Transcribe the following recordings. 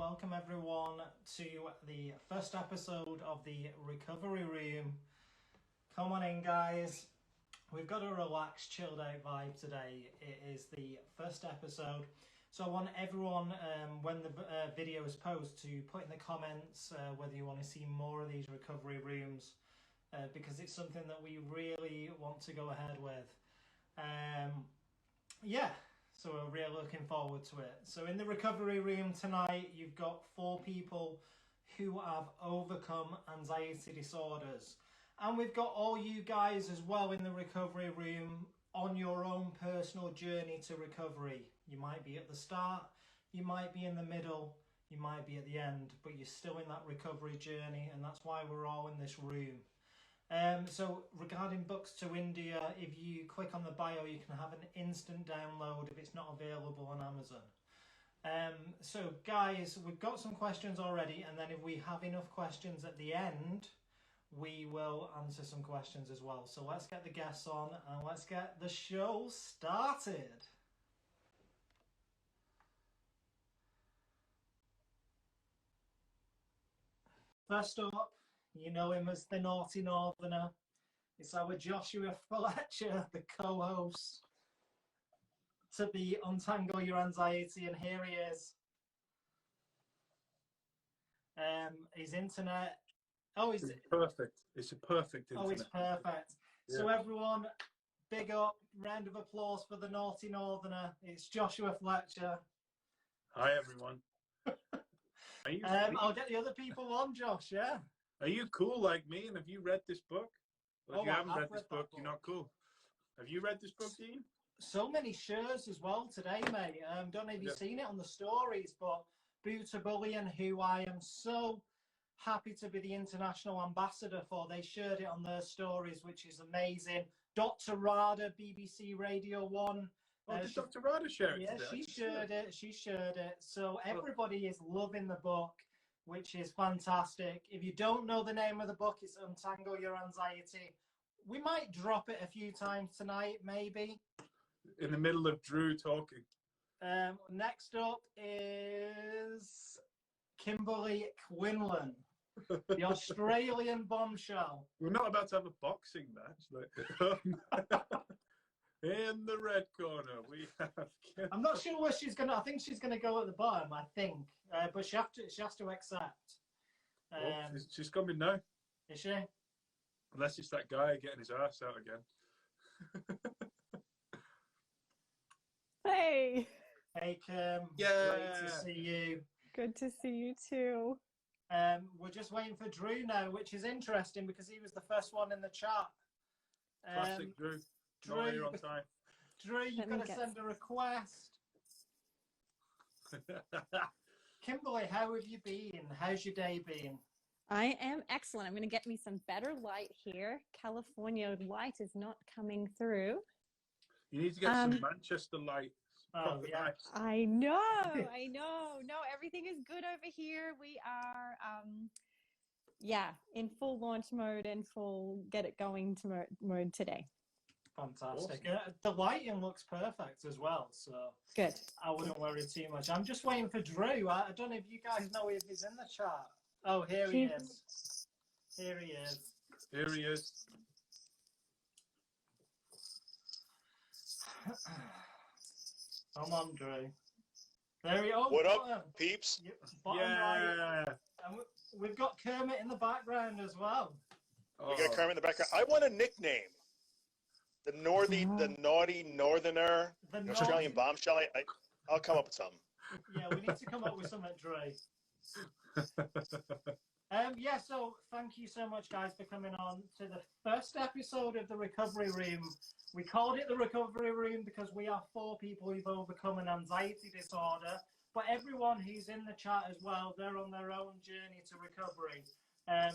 welcome everyone to the first episode of the Recovery Room. Come on in, guys. We've got a relaxed, chilled out vibe today. It is the first episode. So I want everyone, when the video is posted, to put in the comments whether you want to see more of these recovery rooms, because it's something that we really want to go ahead with. So we're really looking forward to it. So in the recovery room tonight, you've got 4 people who have overcome anxiety disorders. And we've got all you guys as well in the recovery room on your own personal journey to recovery. You might be at the start, you might be in the middle, you might be at the end, but you're still in that recovery journey, and that's why we're all in this room. So regarding Books to India, if you click on the bio, you can have an instant download if it's not available on Amazon. So guys, we've got some questions already, and then if we have enough questions at the end, we will answer some questions as well. So let's get the guests on and let's get the show started. First up, you know him as the Naughty Northerner. It's our Joshua Fletcher, the co-host to the Untangle Your Anxiety, and here he is. His internet. Oh, it's perfect. It's a perfect internet. Oh, it's perfect. Yeah. So everyone, big up, round of applause for the Naughty Northerner. It's Joshua Fletcher. Hi, everyone. Are you I'll get the other people on, Josh, yeah? Are you cool like me, and have you read this book? Well, if you haven't read this book, you're not cool. Have you read this book, Dean? So many shares as well today, mate. Don't know if you've seen it on the stories, but Booter Bullion, who I am so happy to be the international ambassador for, they shared it on their stories, which is amazing. Dr. Rada, BBC Radio 1. Did Dr. Rada share it? Yeah, today? She shared it. So everybody is loving the book, which is fantastic. If you don't know the name of the book, it's Untangle Your Anxiety. We might drop it a few times tonight, maybe. In the middle of Drew talking. Next up is Kimberly Quinlan, the Australian bombshell. We're not about to have a boxing match. In the red corner, we have Kimberly. I'm not sure where she's going to... I think she's going to go at the bottom, I think. But she has to accept. She's coming now. Is she? Unless it's that guy getting his ass out again. Hey. Hey, Kim. Yeah. Great to see you. Good to see you too. We're just waiting for Drew now, which is interesting because he was the first one in the chat. Classic Drew. No, you're on time. Drew, you've got to send a request. Kimberly, how have you been? How's your day been? I am excellent. I'm going to get me some better light here. California light is not coming through. You need to get some Manchester light. Oh, yeah. Nice. I know. No, everything is good over here. We are, in full launch mode and full get it going to mode today. Fantastic. Awesome. The lighting looks perfect as well, so good. I wouldn't worry too much. I'm just waiting for Drew. I don't know if you guys know if he's in the chat. Oh, here he is. Here he is. Here he is. Come on, Drew. There he is. Oh, what up, peeps? Yeah. Right. And we've got Kermit in the background as well. We got Kermit in the background. I want a nickname. The naughty northerner, the Australian bombshell. I'll come up with something. Yeah, we need to come up with something, Dre. So thank you so much, guys, for coming on to the first episode of the Recovery Room. We called it the Recovery Room because we are 4 people who've overcome an anxiety disorder, but everyone who's in the chat as well, they're on their own journey to recovery.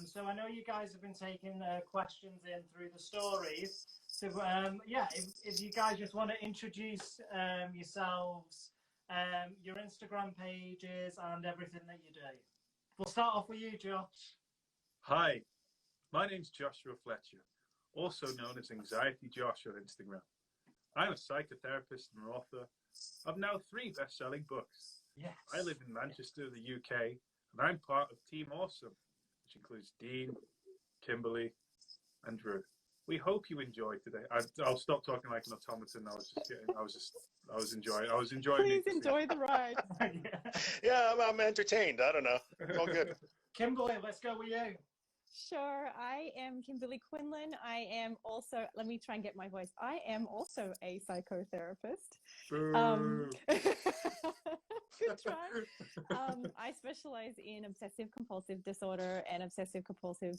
So I know you guys have been taking questions in through the stories. So if you guys just want to introduce yourselves, your Instagram pages and everything that you do. We'll start off with you, Josh. Hi, my name's Joshua Fletcher, also known as Anxiety Josh on Instagram. I'm a psychotherapist and author of now 3 best-selling books, Yes. I live in Manchester, the UK, and I'm part of Team Awesome, which includes Dean, Kimberly, and Drew. We hope you enjoy today. I'll stop talking like an automaton. I was enjoying. Please enjoy the ride. Yeah, I'm entertained. I don't know. It's all good. Kimberly, let's go with you. Sure. I am Kimberly Quinlan. I am also, let me try and get my voice. I am also a psychotherapist. Good try. I specialize in obsessive compulsive disorder and obsessive compulsive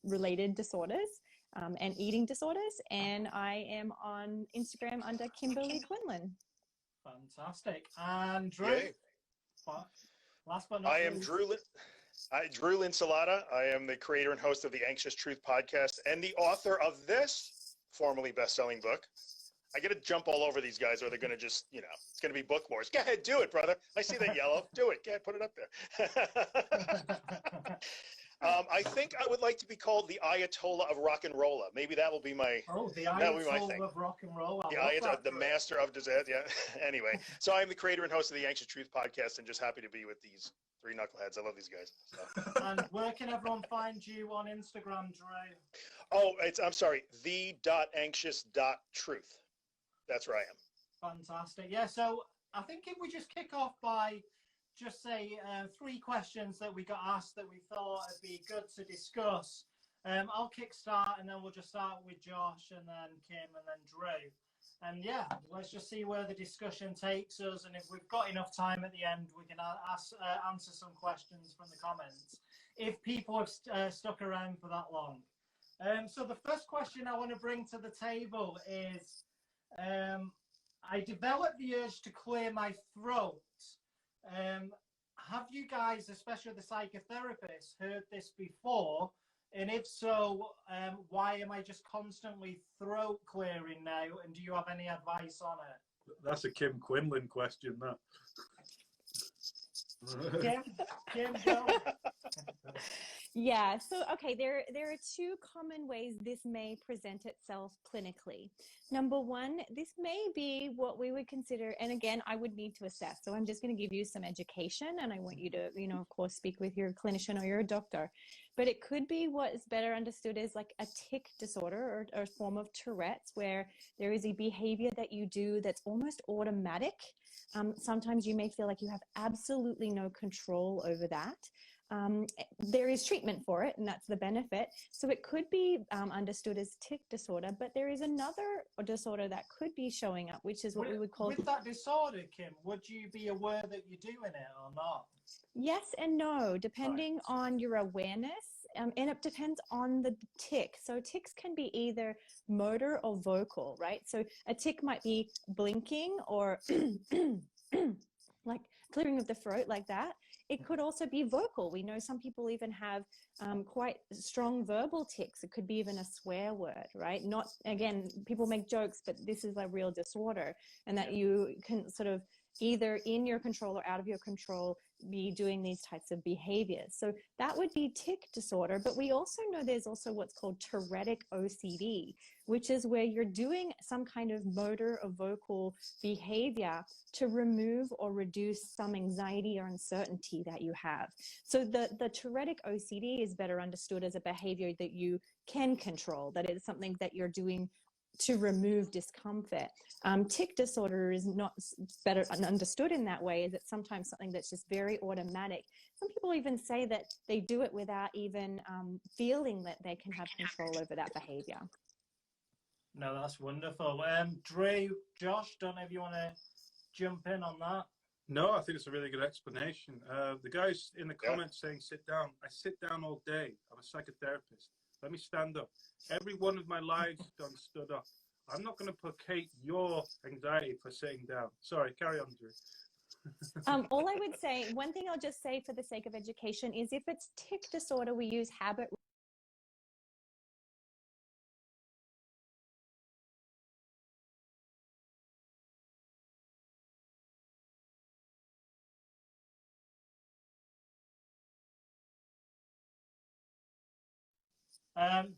related disorders and eating disorders. And I am on Instagram under Kimberly Quinlan. Fantastic. And Drew, Yay. last but not I am least. Drew Linsalata. I am the creator and host of the Anxious Truth podcast and the author of this formerly best-selling book. I got to jump all over these guys or they're going to just, it's going to be book wars. Go ahead, do it, brother. I see that yellow. Do it. Go ahead, put it up there. I think I would like to be called the Ayatollah of rock and roll. Maybe that will be my the Ayatollah of rock and roll. The master of disaster. Yeah. Anyway, so I'm the creator and host of the Anxious Truth podcast and just happy to be with these three knuckleheads. I love these guys. So. And where can everyone find you on Instagram, Drew? Oh, I'm sorry, the.anxious.truth. That's where I am. Fantastic. Yeah, so I think if we just kick off by just say 3 questions that we got asked that we thought would be good to discuss. I'll kickstart and then we'll just start with Josh and then Kim and then Drew. And yeah, let's just see where the discussion takes us. And if we've got enough time at the end, we can answer some questions from the comments. If people have stuck around for that long. So the first question I want to bring to the table is, I developed the urge to clear my throat. Have you guys, especially the psychotherapists, heard this before? And if so, why am I just constantly throat clearing now? And do you have any advice on it? That's a Kim Quinlan question, that. Kim, go. Yeah, so okay, there are 2 common ways this may present itself clinically. Number 1, this may be what we would consider, and again, I would need to assess. So I'm just going to give you some education, and I want you to, of course, speak with your clinician or your doctor. But it could be what is better understood as like a tic disorder or a form of Tourette's, where there is a behavior that you do that's almost automatic. Sometimes you may feel like you have absolutely no control over that. There is treatment for it, and that's the benefit. So it could be understood as tic disorder, but there is another disorder that could be showing up, which is what we would call... With that disorder, Kim, would you be aware that you're doing it or not? Yes and no, depending on your awareness, and it depends on the tic. So tics can be either motor or vocal, right? So a tic might be blinking or like clearing of the throat like that. It could also be vocal. We know some people even have quite strong verbal tics. It could be even a swear word, right? Not, again, people make jokes, but this is a real disorder, and that you can sort of either in your control or out of your control be doing these types of behaviors. So that would be tic disorder, but we also know there's also what's called Tourettic OCD, which is where you're doing some kind of motor or vocal behavior to remove or reduce some anxiety or uncertainty that you have. So the Tourettic OCD is better understood as a behavior that you can control, that is something that you're doing to remove discomfort. Tic disorder is not better understood in that way, as it's sometimes something that's just very automatic. Some people even say that they do it without even feeling that they can have control over that behavior. No, that's wonderful. Drew, Josh, don't know if you want to jump in on that. No, I think it's a really good explanation. The guys in the comments saying sit down. I sit down all day. I'm a psychotherapist. Let me stand up. Every one of my lives done stood up. I'm not going to placate your anxiety for sitting down. Sorry, carry on, Drew. All I would say, one thing I'll just say for the sake of education is if it's tic disorder, we use habit.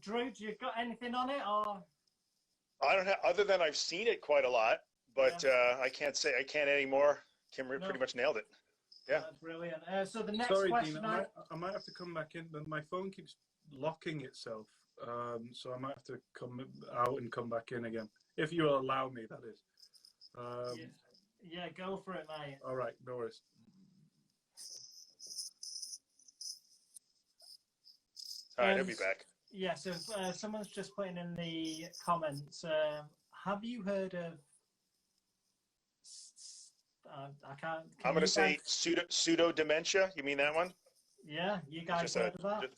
Drew, do you got anything on it, or? I don't have, other than I've seen it quite a lot, but I can't anymore. Kim pretty much nailed it. Yeah. Brilliant. So the next Sorry, question, Dean, I might have to come back in, but my phone keeps locking itself. So I might have to come out and come back in again. If you'll allow me, that is. Yeah, go for it, mate. All right, no worries. All right, he'll be back. Yeah, so someone's just putting in the comments, have you heard of, I can't. I'm going to say pseudo dementia. You mean that one? Yeah, you guys heard of that?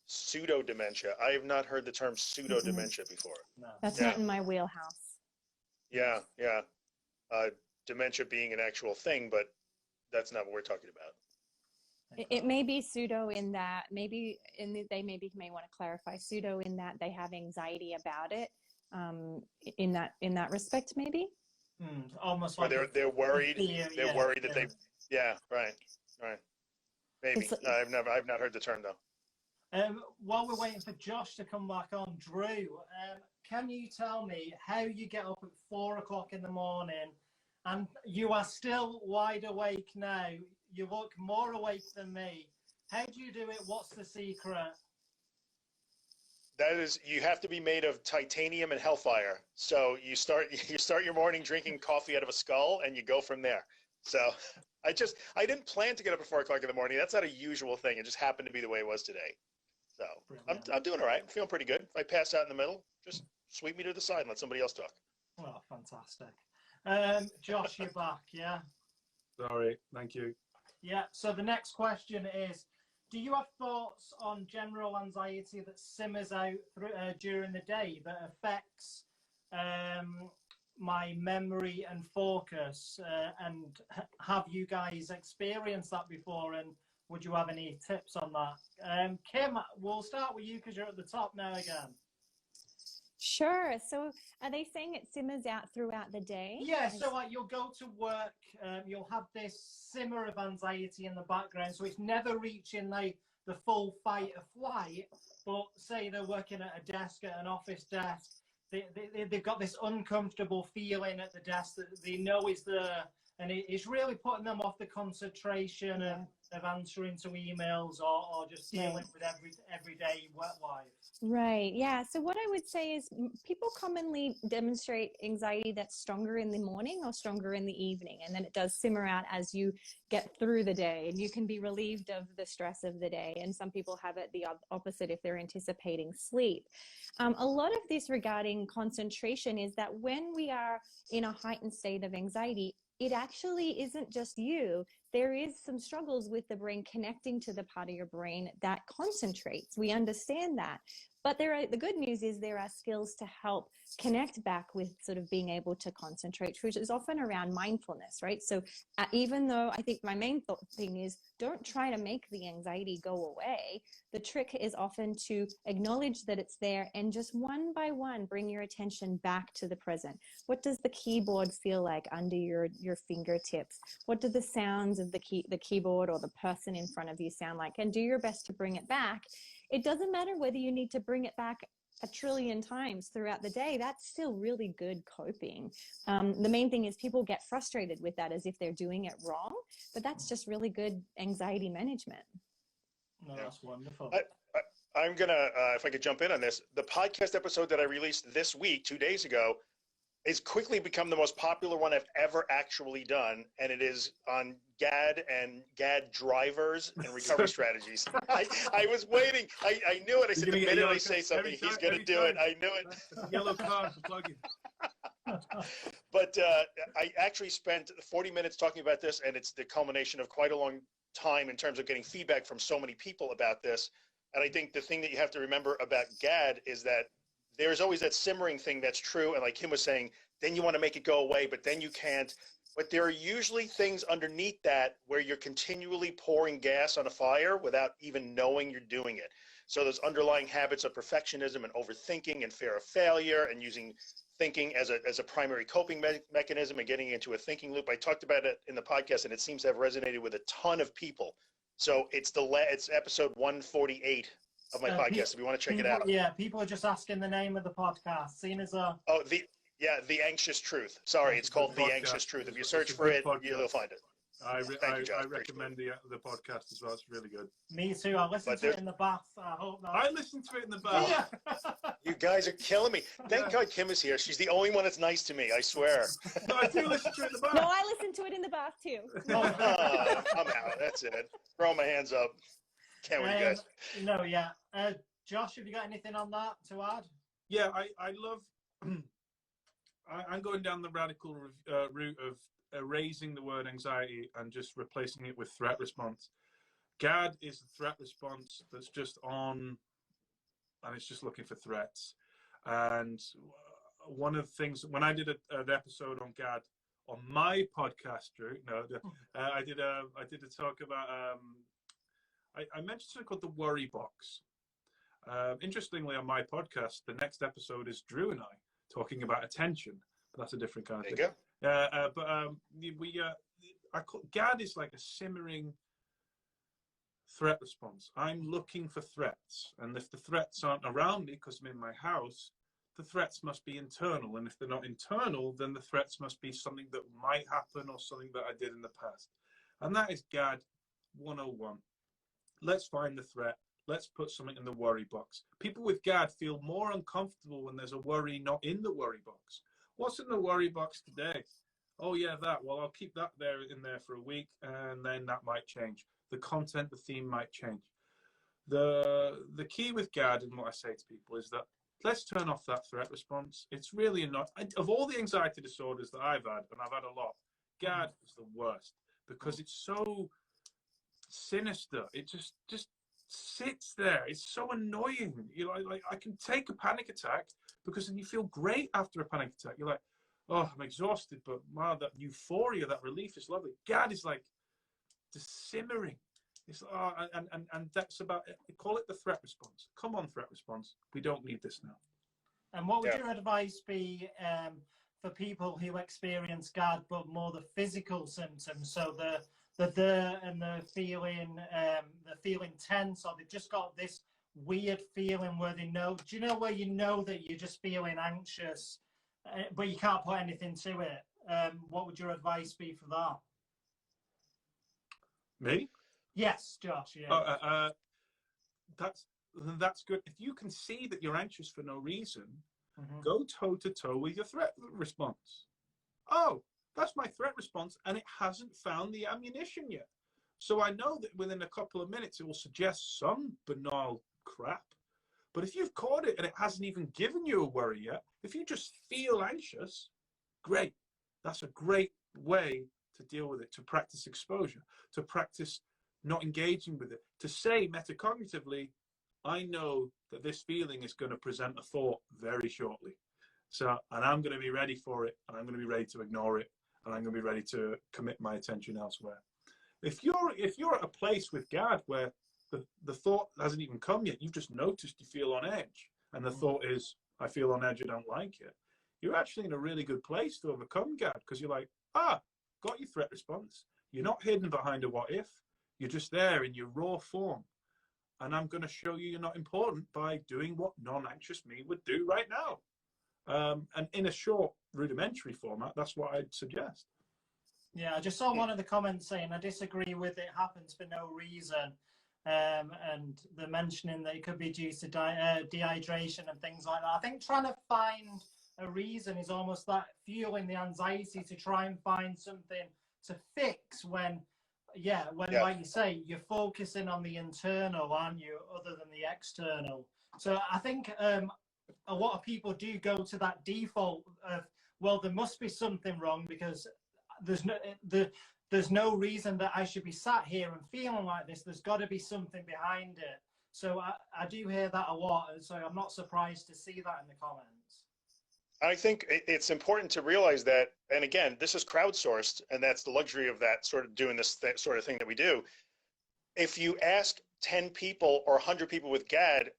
Pseudo dementia. I have not heard the term pseudo dementia before. No. That's not in my wheelhouse. Yeah, yeah. Dementia being an actual thing, but that's not what we're talking about. It may be pseudo in that they may want to clarify pseudo in that they have anxiety about it. In that respect, maybe. Almost or like they're worried. They're worried that they. Yeah, right. Maybe I've not heard the term though. While we're waiting for Josh to come back on, Drew, can you tell me how you get up at 4 o'clock in the morning, and you are still wide awake now? You look more awake than me. How do you do it? What's the secret? That is, you have to be made of titanium and hellfire. So you start your morning drinking coffee out of a skull, and you go from there. So I didn't plan to get up at 4 o'clock in the morning. That's not a usual thing. It just happened to be the way it was today. So I'm doing all right. I'm feeling pretty good. If I pass out in the middle, just sweep me to the side and let somebody else talk. Oh, fantastic. Josh, you're back, yeah? Sorry, thank you. Yeah, so the next question is, do you have thoughts on general anxiety that simmers out during the day that affects my memory and focus? And have you guys experienced that before? And would you have any tips on that? Kim, we'll start with you because you're at the top now again. Sure. So are they saying it simmers out throughout the day? Yeah, so like you'll go to work, you'll have this simmer of anxiety in the background, so it's never reaching the full fight or flight, but say they're working at a desk, at an office desk, they've got this uncomfortable feeling at the desk that they know is there, and it's really putting them off the concentration of answering to emails or just dealing with everyday work life. Right. Yeah. So what I would say is people commonly demonstrate anxiety that's stronger in the morning or stronger in the evening. And then it does simmer out as you get through the day, and you can be relieved of the stress of the day. And some people have it the opposite if they're anticipating sleep. A lot of this regarding concentration is that when we are in a heightened state of anxiety, it actually isn't just you. There is some struggles with the brain connecting to the part of your brain that concentrates. We understand that. But the good news is there are skills to help connect back with sort of being able to concentrate, which is often around mindfulness, right? So even though I think my main thing is don't try to make the anxiety go away, the trick is often to acknowledge that it's there and just one by one bring your attention back to the present. What does the keyboard feel like under your fingertips? What do the sounds of the keyboard or the person in front of you sound like? And do your best to bring it back. It doesn't matter whether you need to bring it back 1 trillion times throughout the day. That's still really good coping. The main thing is people get frustrated with that as if they're doing it wrong, but that's just really good anxiety management. No, that's wonderful. I'm going to, if I could jump in on this, the podcast episode that I released this week, 2 days ago, has quickly become the most popular one I've ever actually done, and it is on GAD and GAD drivers and recovery strategies. I was waiting. I knew it. I said the minute I say something, he's going to do it. I knew it. Yellow card for plugging. But I actually spent 40 minutes talking about this, and it's the culmination of quite a long time in terms of getting feedback from so many people about this. And I think the thing that you have to remember about GAD is that there's always that simmering thing that's true. And like Kim was saying, then you want to make it go away, but then you can't. But there are usually things underneath that where you're continually pouring gas on a fire without even knowing you're doing it. So those underlying habits of perfectionism and overthinking and fear of failure and using thinking as a primary coping mechanism and getting into a thinking loop. I talked about it in the podcast, and it seems to have resonated with a ton of people. So it's episode 148 of my podcast, if you want to check it out. Yeah, people are just asking the name of the podcast, seeing as a... Oh, The Anxious Truth. Sorry, it's called The Anxious Truth. If you search for it, you'll find it. Thank you, Josh. I Appreciate recommend the podcast as well. It's really good. Me too. I listen But to it in the bath. I hope not. I listen to it in the bath. Yeah. You guys are killing me. Thank God Kim is here. She's the only one that's nice to me, I swear. No, I do listen to it in the bath. No, I listen to it in the bath too. I'm out. That's it. Throwing my hands up. Can't with you guys. No, yeah. Josh, have you got anything on that to add? Yeah, I love. I'm going down the radical route of erasing the word anxiety and just replacing it with threat response. GAD is the threat response that's just on, and it's just looking for threats. And one of the things, when I did an episode on GAD on my podcast, Drew, I did a talk about, I mentioned something called the worry box. Interestingly, on my podcast, the next episode is Drew and I talking about attention. But that's a different kind of thing. There you go. I call, GAD is like a simmering threat response. I'm looking for threats, and if the threats aren't around me because I'm in my house, the threats must be internal, and if they're not internal, then the threats must be something that might happen or something that I did in the past. And that is GAD 101. Let's find the threat. Let's put something in the worry box. People with GAD feel more uncomfortable when there's a worry not in the worry box. What's in the worry box today? Oh yeah, that. Well, I'll keep that in there for a week, and then that might change. The content, the theme might change. The key with GAD and what I say to people is that let's turn off that threat response. It's really not. Of all the anxiety disorders that I've had, and I've had a lot, GAD is the worst because it's so sinister. It just sits there. It's so annoying. You know, like I can take a panic attack because then you feel great after a panic attack. You're like, oh, I'm exhausted, but wow, that euphoria, that relief is lovely. GAD is like just simmering. It's and that's about it. Call it the threat response. Come on, threat response. We don't need this now. And what would your advice be for people who experience GAD but more the physical symptoms? So the and the feeling tense, or they've just got this weird feeling where they know. Do you know where you know that you're just feeling anxious, but you can't put anything to it? What would your advice be for that? Me? Yes, Josh. Yeah. That's good. If you can see that you're anxious for no reason, go toe to toe with your threat response. Oh, that's my threat response, and it hasn't found the ammunition yet. So I know that within a couple of minutes, it will suggest some banal crap. But if you've caught it and it hasn't even given you a worry yet, if you just feel anxious, great. That's a great way to deal with it, to practice exposure, to practice not engaging with it, to say metacognitively, I know that this feeling is going to present a thought very shortly. So, and I'm going to be ready for it, and I'm going to be ready to ignore it, and I'm going to be ready to commit my attention elsewhere. If you're at a place with GAD where the thought hasn't even come yet, you've just noticed you feel on edge, and the thought is, I feel on edge, I don't like it. You're actually in a really good place to overcome GAD, because you're like, got your threat response. You're not hidden behind a what if. You're just there in your raw form. And I'm going to show you you're not important by doing what non-anxious me would do right now. And in a short, rudimentary format, that's what I'd suggest. Yeah, I just saw one of the comments saying, I disagree with it happens for no reason. And they're mentioning that it could be due to dehydration and things like that. I think trying to find a reason is almost that fueling the anxiety to try and find something to fix when, like you say, you're focusing on the internal, aren't you, other than the external. So I think a lot of people do go to that default of, well, there must be something wrong because there's no reason that I should be sat here and feeling like this. There's got to be something behind it. So I do hear that a lot. So I'm not surprised to see that in the comments. I think it's important to realize that, and again, this is crowdsourced, and that's the luxury of that sort of doing this sort of thing that we do. If you ask 10 people or 100 people with GAD,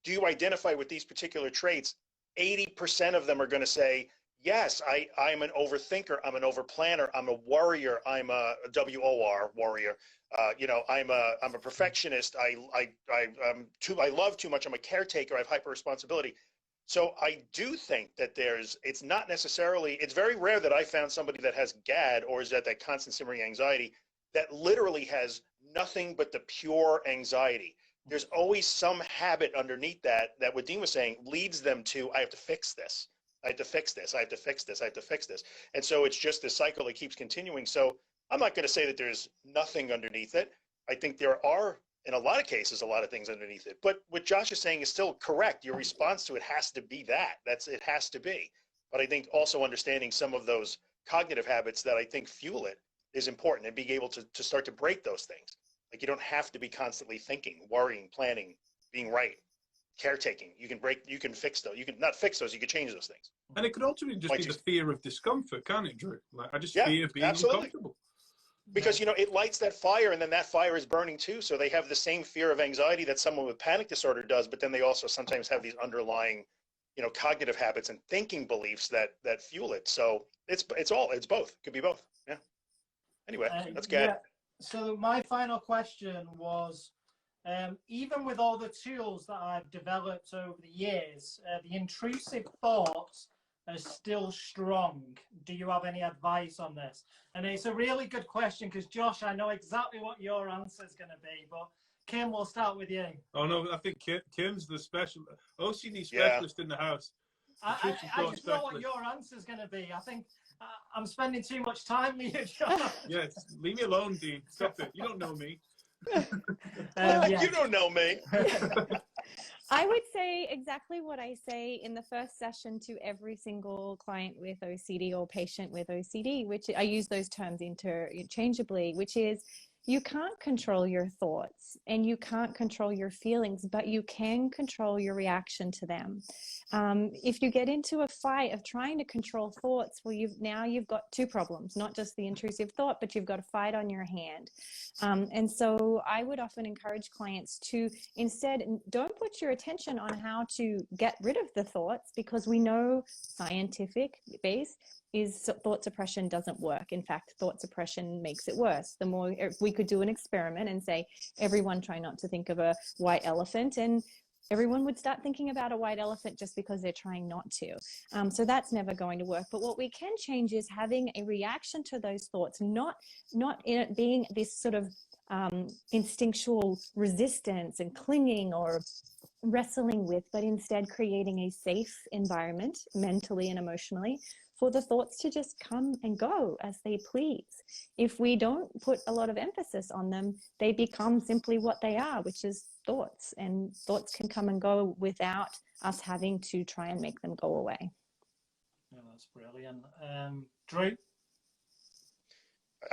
do you identify with these particular traits? 80% of them are going to say, yes, I'm an overthinker, I'm an overplanner, I'm a worrier, I'm a WOR warrior. I'm a perfectionist. I love too much. I'm a caretaker. I have hyper responsibility. So I do think that it's not necessarily, it's very rare that I found somebody that has GAD or is at that constant simmering anxiety that literally has nothing but the pure anxiety. There's always some habit underneath that what Dean was saying leads them to, I have to fix this. I have to fix this. I have to fix this. I have to fix this. And so it's just this cycle that keeps continuing. So I'm not going to say that there's nothing underneath it. I think there are, in a lot of cases, a lot of things underneath it. But what Josh is saying is still correct. Your response to it has to be that. It has to be. But I think also understanding some of those cognitive habits that I think fuel it is important, and being able to start to break those things. Like, you don't have to be constantly thinking, worrying, planning, being right, caretaking. You can fix those. You can not fix those, you can change those things. And it could ultimately just be the fear of discomfort, can't it, Drew? Like, I just fear being uncomfortable. Because, it lights that fire, and then that fire is burning too. So they have the same fear of anxiety that someone with panic disorder does, but then they also sometimes have these underlying, cognitive habits and thinking beliefs that fuel it. So it's both. It could be both. Yeah. Anyway, let's get it. So my final question was, even with all the tools that I've developed over the years, the intrusive thoughts are still strong. Do you have any advice on this? And it's a really good question, because Josh, I know exactly what your answer is going to be, but Kim, we'll start with you. Oh no, I think Kim's the OCD specialist in the house. I just know what your answer is going to be. I think I'm spending too much time with you, Josh. Yes, leave me alone, Dean. Stop it. You don't know me. You don't know me. I would say exactly what I say in the first session to every single client with OCD or patient with OCD, which I use those terms interchangeably, which is, you can't control your thoughts and you can't control your feelings, but you can control your reaction to them. If you get into a fight of trying to control thoughts, well, you've got two problems, not just the intrusive thought, but you've got a fight on your hand. And so I would often encourage clients to instead, don't put your attention on how to get rid of the thoughts, because we know scientific base is thought suppression doesn't work. In fact, thought suppression makes it worse. The more, if we could do an experiment and say, everyone try not to think of a white elephant, and everyone would start thinking about a white elephant just because they're trying not to. So that's never going to work. But what we can change is having a reaction to those thoughts, not in it being this sort of instinctual resistance and clinging or wrestling with, but instead creating a safe environment mentally and emotionally for the thoughts to just come and go as they please. If we don't put a lot of emphasis on them, they become simply what they are, which is thoughts, and thoughts can come and go without us having to try and make them go away. Yeah, that's brilliant. Drew?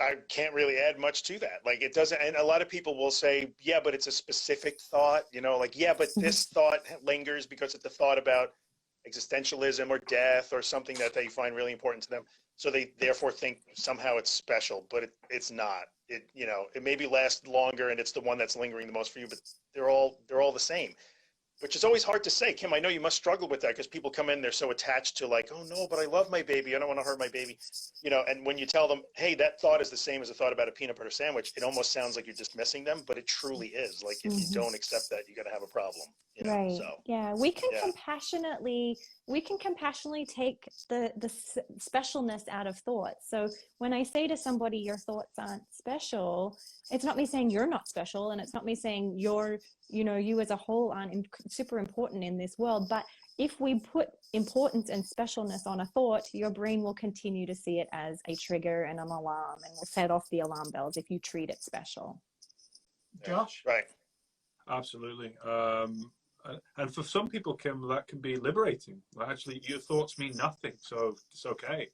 I can't really add much to that. Like, it doesn't, and a lot of people will say, yeah, but it's a specific thought, like, yeah, but this thought lingers because it's the thought about existentialism or death or something that they find really important to them. So they therefore think somehow it's special, but it's not. It maybe lasts longer and it's the one that's lingering the most for you, but they're all the same, which is always hard to say. Kim, I know you must struggle with that, because people come in, they're so attached to, like, oh no, but I love my baby, I don't want to hurt my baby, and when you tell them, hey, that thought is the same as a thought about a peanut butter sandwich, it almost sounds like you're dismissing them, but it truly is. Like, if you don't accept that, you got to have a problem. Right. So, yeah, we can compassionately take the specialness out of thoughts. So when I say to somebody, your thoughts aren't special, it's not me saying you're not special, and it's not me saying you as a whole aren't super important in this world. But if we put importance and specialness on a thought, your brain will continue to see it as a trigger and an alarm, and will set off the alarm bells if you treat it special. Josh? Right. Absolutely. And for some people, Kim, that can be liberating. Actually, your thoughts mean nothing, so it's okay.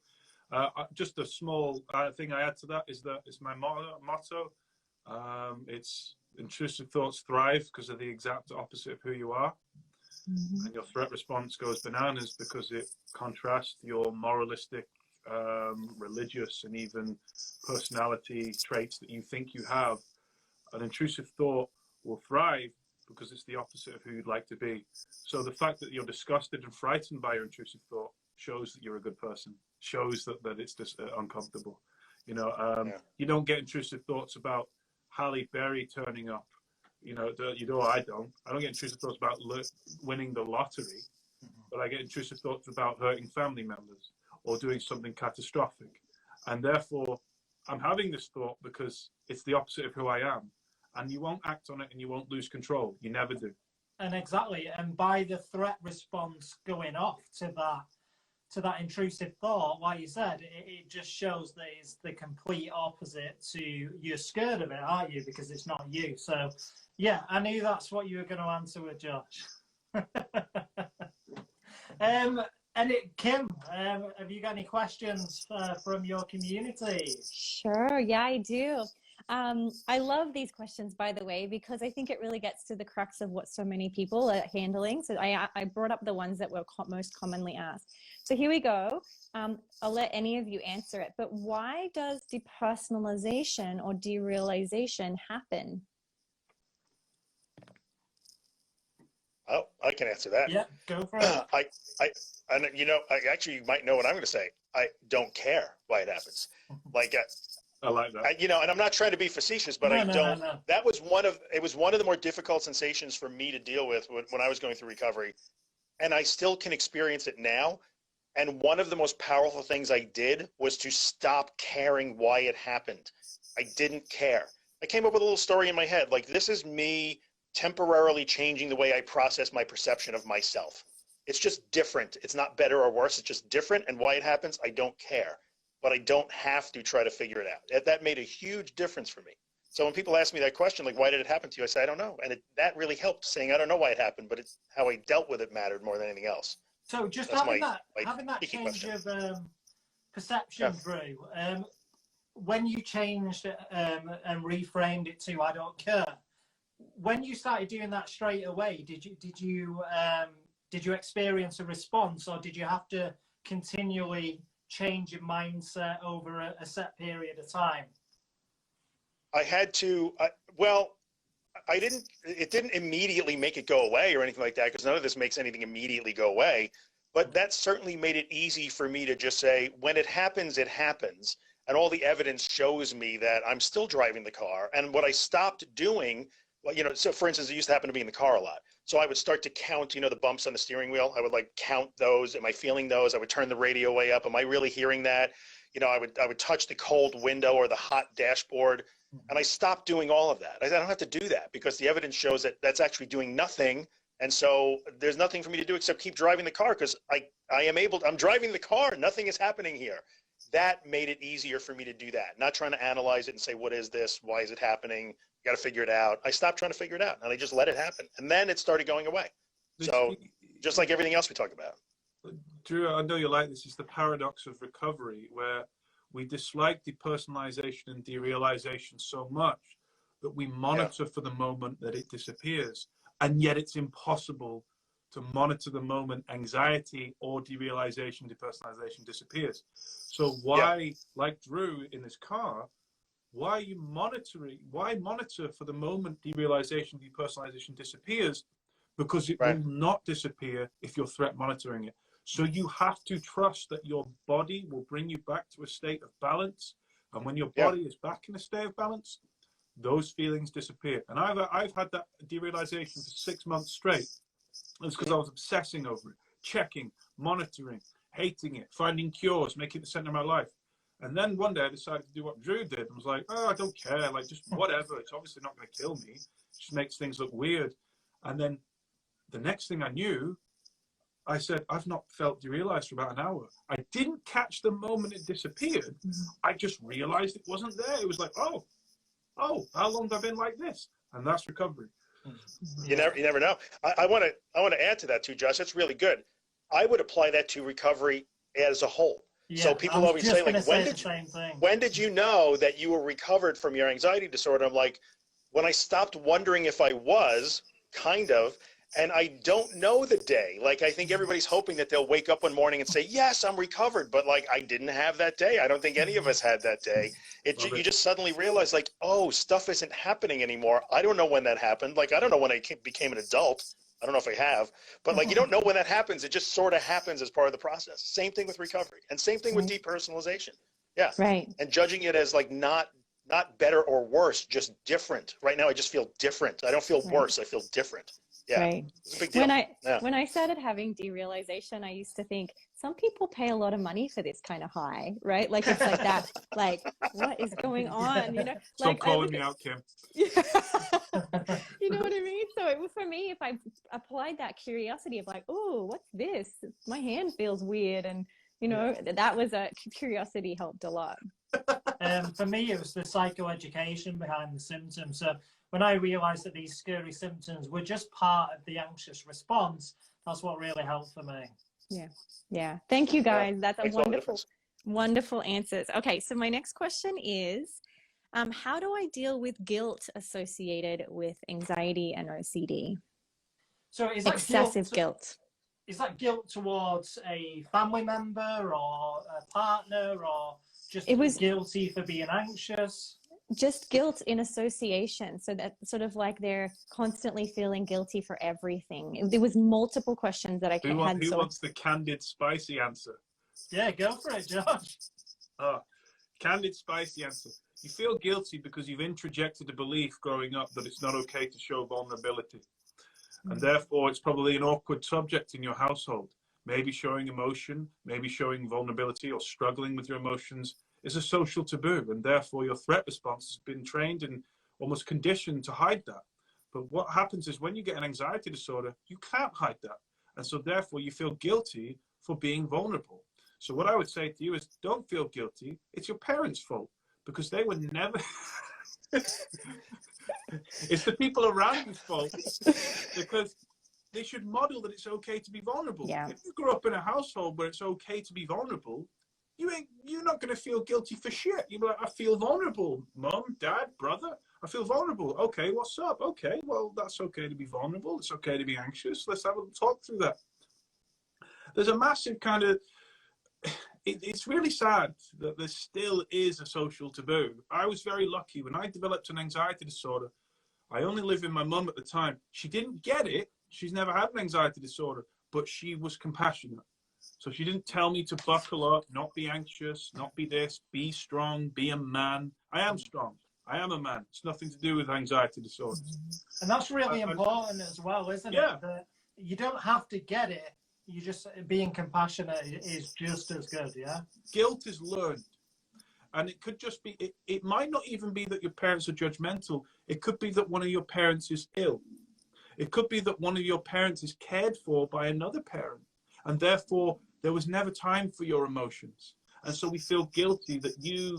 Just a small thing I add to that is that it's my motto. It's intrusive thoughts thrive because they're the exact opposite of who you are. Mm-hmm. And your threat response goes bananas because it contrasts your moralistic, religious, and even personality traits that you think you have. An intrusive thought will thrive because it's the opposite of who you'd like to be. So the fact that you're disgusted and frightened by your intrusive thought shows that you're a good person, shows that it's just uncomfortable. You don't get intrusive thoughts about Halle Berry turning up. I don't get intrusive thoughts about winning the lottery, but I get intrusive thoughts about hurting family members or doing something catastrophic. And therefore, I'm having this thought because it's the opposite of who I am. And you won't act on it and you won't lose control. You never do. And exactly, and by the threat response going off to that intrusive thought, like you said, it just shows that it's the complete opposite to you're scared of it, aren't you? Because it's not you. So, yeah, I knew that's what you were going to answer with, Josh. Kim, have you got any questions from your community? Sure, yeah, I do. I love these questions, by the way, because I think it really gets to the crux of what so many people are handling. So I brought up the ones that were most commonly asked. So here we go. I'll let any of you answer it. But why does depersonalization or derealization happen? Oh, I can answer that. Yeah, go for it. And I actually might know what I'm going to say. I don't care why it happens. Like, I like that. and I'm not trying to be facetious, but No. That was one of the more difficult sensations for me to deal with when I was going through recovery, and I still can experience it now. And one of the most powerful things I did was to stop caring why it happened. I didn't care. I came up with a little story in my head, like, this is me temporarily changing the way I process my perception of myself. It's just different. It's not better or worse. It's just different. And why it happens, I don't care. But I don't have to try to figure it out. That made a huge difference for me. So when people ask me that question, like, why did it happen to you? I say, I don't know. And that really helped, saying, I don't know why it happened, but it's how I dealt with it mattered more than anything else. So just That's having my that change question. of perception, Drew, when you changed and reframed it to I don't care, when you started doing that straight away, did you experience a response, or did you have to continually change your mindset over a set period of time? I had to, it didn't immediately make it go away or anything like that, because none of this makes anything immediately go away. But that certainly made it easy for me to just say, when it happens, it happens. And all the evidence shows me that I'm still driving the car. And what I stopped doing, so for instance, it used to happen to me in the car a lot. So I would start to count, the bumps on the steering wheel. I would count those. Am I feeling those? I would turn the radio way up. Am I really hearing that? I would touch the cold window or the hot dashboard. And I stopped doing all of that. I don't have to do that, because the evidence shows that that's actually doing nothing. And so there's nothing for me to do except keep driving the car, because I'm driving the car. Nothing is happening here. That made it easier for me to do that. Not trying to analyze it and say, what is this? Why is it happening? Got to figure it out. I stopped trying to figure it out, and I just let it happen. And then it started going away. So just like everything else we talked about. Drew, I know you like this. It's the paradox of recovery, where we dislike depersonalization and derealization so much that we monitor for the moment that it disappears. And yet it's impossible to monitor the moment anxiety or derealization, depersonalization disappears. So why, like Drew in this car, why are you monitoring? Why monitor for the moment derealization, depersonalization disappears? Because it will not disappear if you're threat monitoring it. So you have to trust that your body will bring you back to a state of balance. And when your body is back in a state of balance, those feelings disappear. And I've had that derealization for 6 months straight. It's because I was obsessing over it, checking, monitoring, hating it, finding cures, making it the center of my life. And then one day I decided to do what Drew did. I was like, oh, I don't care, just whatever. It's obviously not going to kill me. It just makes things look weird. And then the next thing I knew, I said, I've not felt derealized for about an hour. I didn't catch the moment it disappeared. I just realized it wasn't there. It was like, oh, how long have I been like this? And that's recovery. You never know. I want to add to that too, Josh. That's really good. I would apply that to recovery as a whole. Yeah, so people always say, like, when did you know that you were recovered from your anxiety disorder? I'm like, when I stopped wondering if I was, kind of, and I don't know the day. Like, I think everybody's hoping that they'll wake up one morning and say, yes, I'm recovered. But I didn't have that day. I don't think any of us had that day. You just suddenly realize, oh, stuff isn't happening anymore. I don't know when that happened. I don't know when I became an adult. I don't know if I have, but you don't know when that happens. It just sort of happens as part of the process. Same thing with recovery, and same thing with depersonalization. Yeah. Right. And judging it as not better or worse, just different. Right now, I just feel different. I don't feel worse. I feel different. Yeah, Right. it's a big deal. When I started having derealization, I used to think some people pay a lot of money for this kind of high, right? Like it's like that, like what is going on? You know, Stop like calling me out, Kim. Yeah. You know what I mean? So it was for me, if I applied that curiosity of like, oh, what's this? My hand feels weird, and you know, that was a curiosity helped a lot. For me, it was the psychoeducation behind the symptoms. So when I realized that these scary symptoms were just part of the anxious response, that's what really helped for me. Yeah. Thank you, guys. Yeah, That's a makes all the difference. wonderful answers. Okay, so my next question is, how do I deal with guilt associated with anxiety and OCD? So is that Excessive guilt. Is that guilt towards a family member or a partner, or just guilty for being anxious? Just guilt in association. So that sort of like they're constantly feeling guilty for everything. There was multiple questions that I had. Who wants the candid, spicy answer? Yeah, go for it, Josh. Oh, candid, spicy answer. You feel guilty because you've introjected a belief growing up that it's not okay to show vulnerability. And therefore, it's probably an awkward subject in your household. Maybe showing emotion, maybe showing vulnerability or struggling with your emotions is a social taboo. And therefore, your threat response has been trained and almost conditioned to hide that. But what happens is when you get an anxiety disorder, you can't hide that. And so therefore, you feel guilty for being vulnerable. So what I would say to you is don't feel guilty. It's your parents' fault because they were never... It's the people around you's fault because they should model that it's okay to be vulnerable. Yeah. If you grew up in a household where it's okay to be vulnerable, you're not going to feel guilty for shit. You'll be like, I feel vulnerable, mom, dad, brother. I feel vulnerable. Okay, what's up? Okay, well, that's okay to be vulnerable. It's okay to be anxious. Let's have a talk through that. There's a massive kind of... It's really sad that there still is a social taboo. I was very lucky. When I developed an anxiety disorder, I only lived with my mum at the time. She didn't get it. She's never had an anxiety disorder, but she was compassionate. So she didn't tell me to buckle up, not be anxious, not be this, be strong, be a man. I am strong. I am a man. It's nothing to do with anxiety disorders. And that's really important as well, isn't it? That you don't have to get it. You just being compassionate is just as good, yeah? Guilt is learned. And it could just be, it might not even be that your parents are judgmental. It could be that one of your parents is ill. It could be that one of your parents is cared for by another parent. And therefore, there was never time for your emotions. And so we feel guilty that you,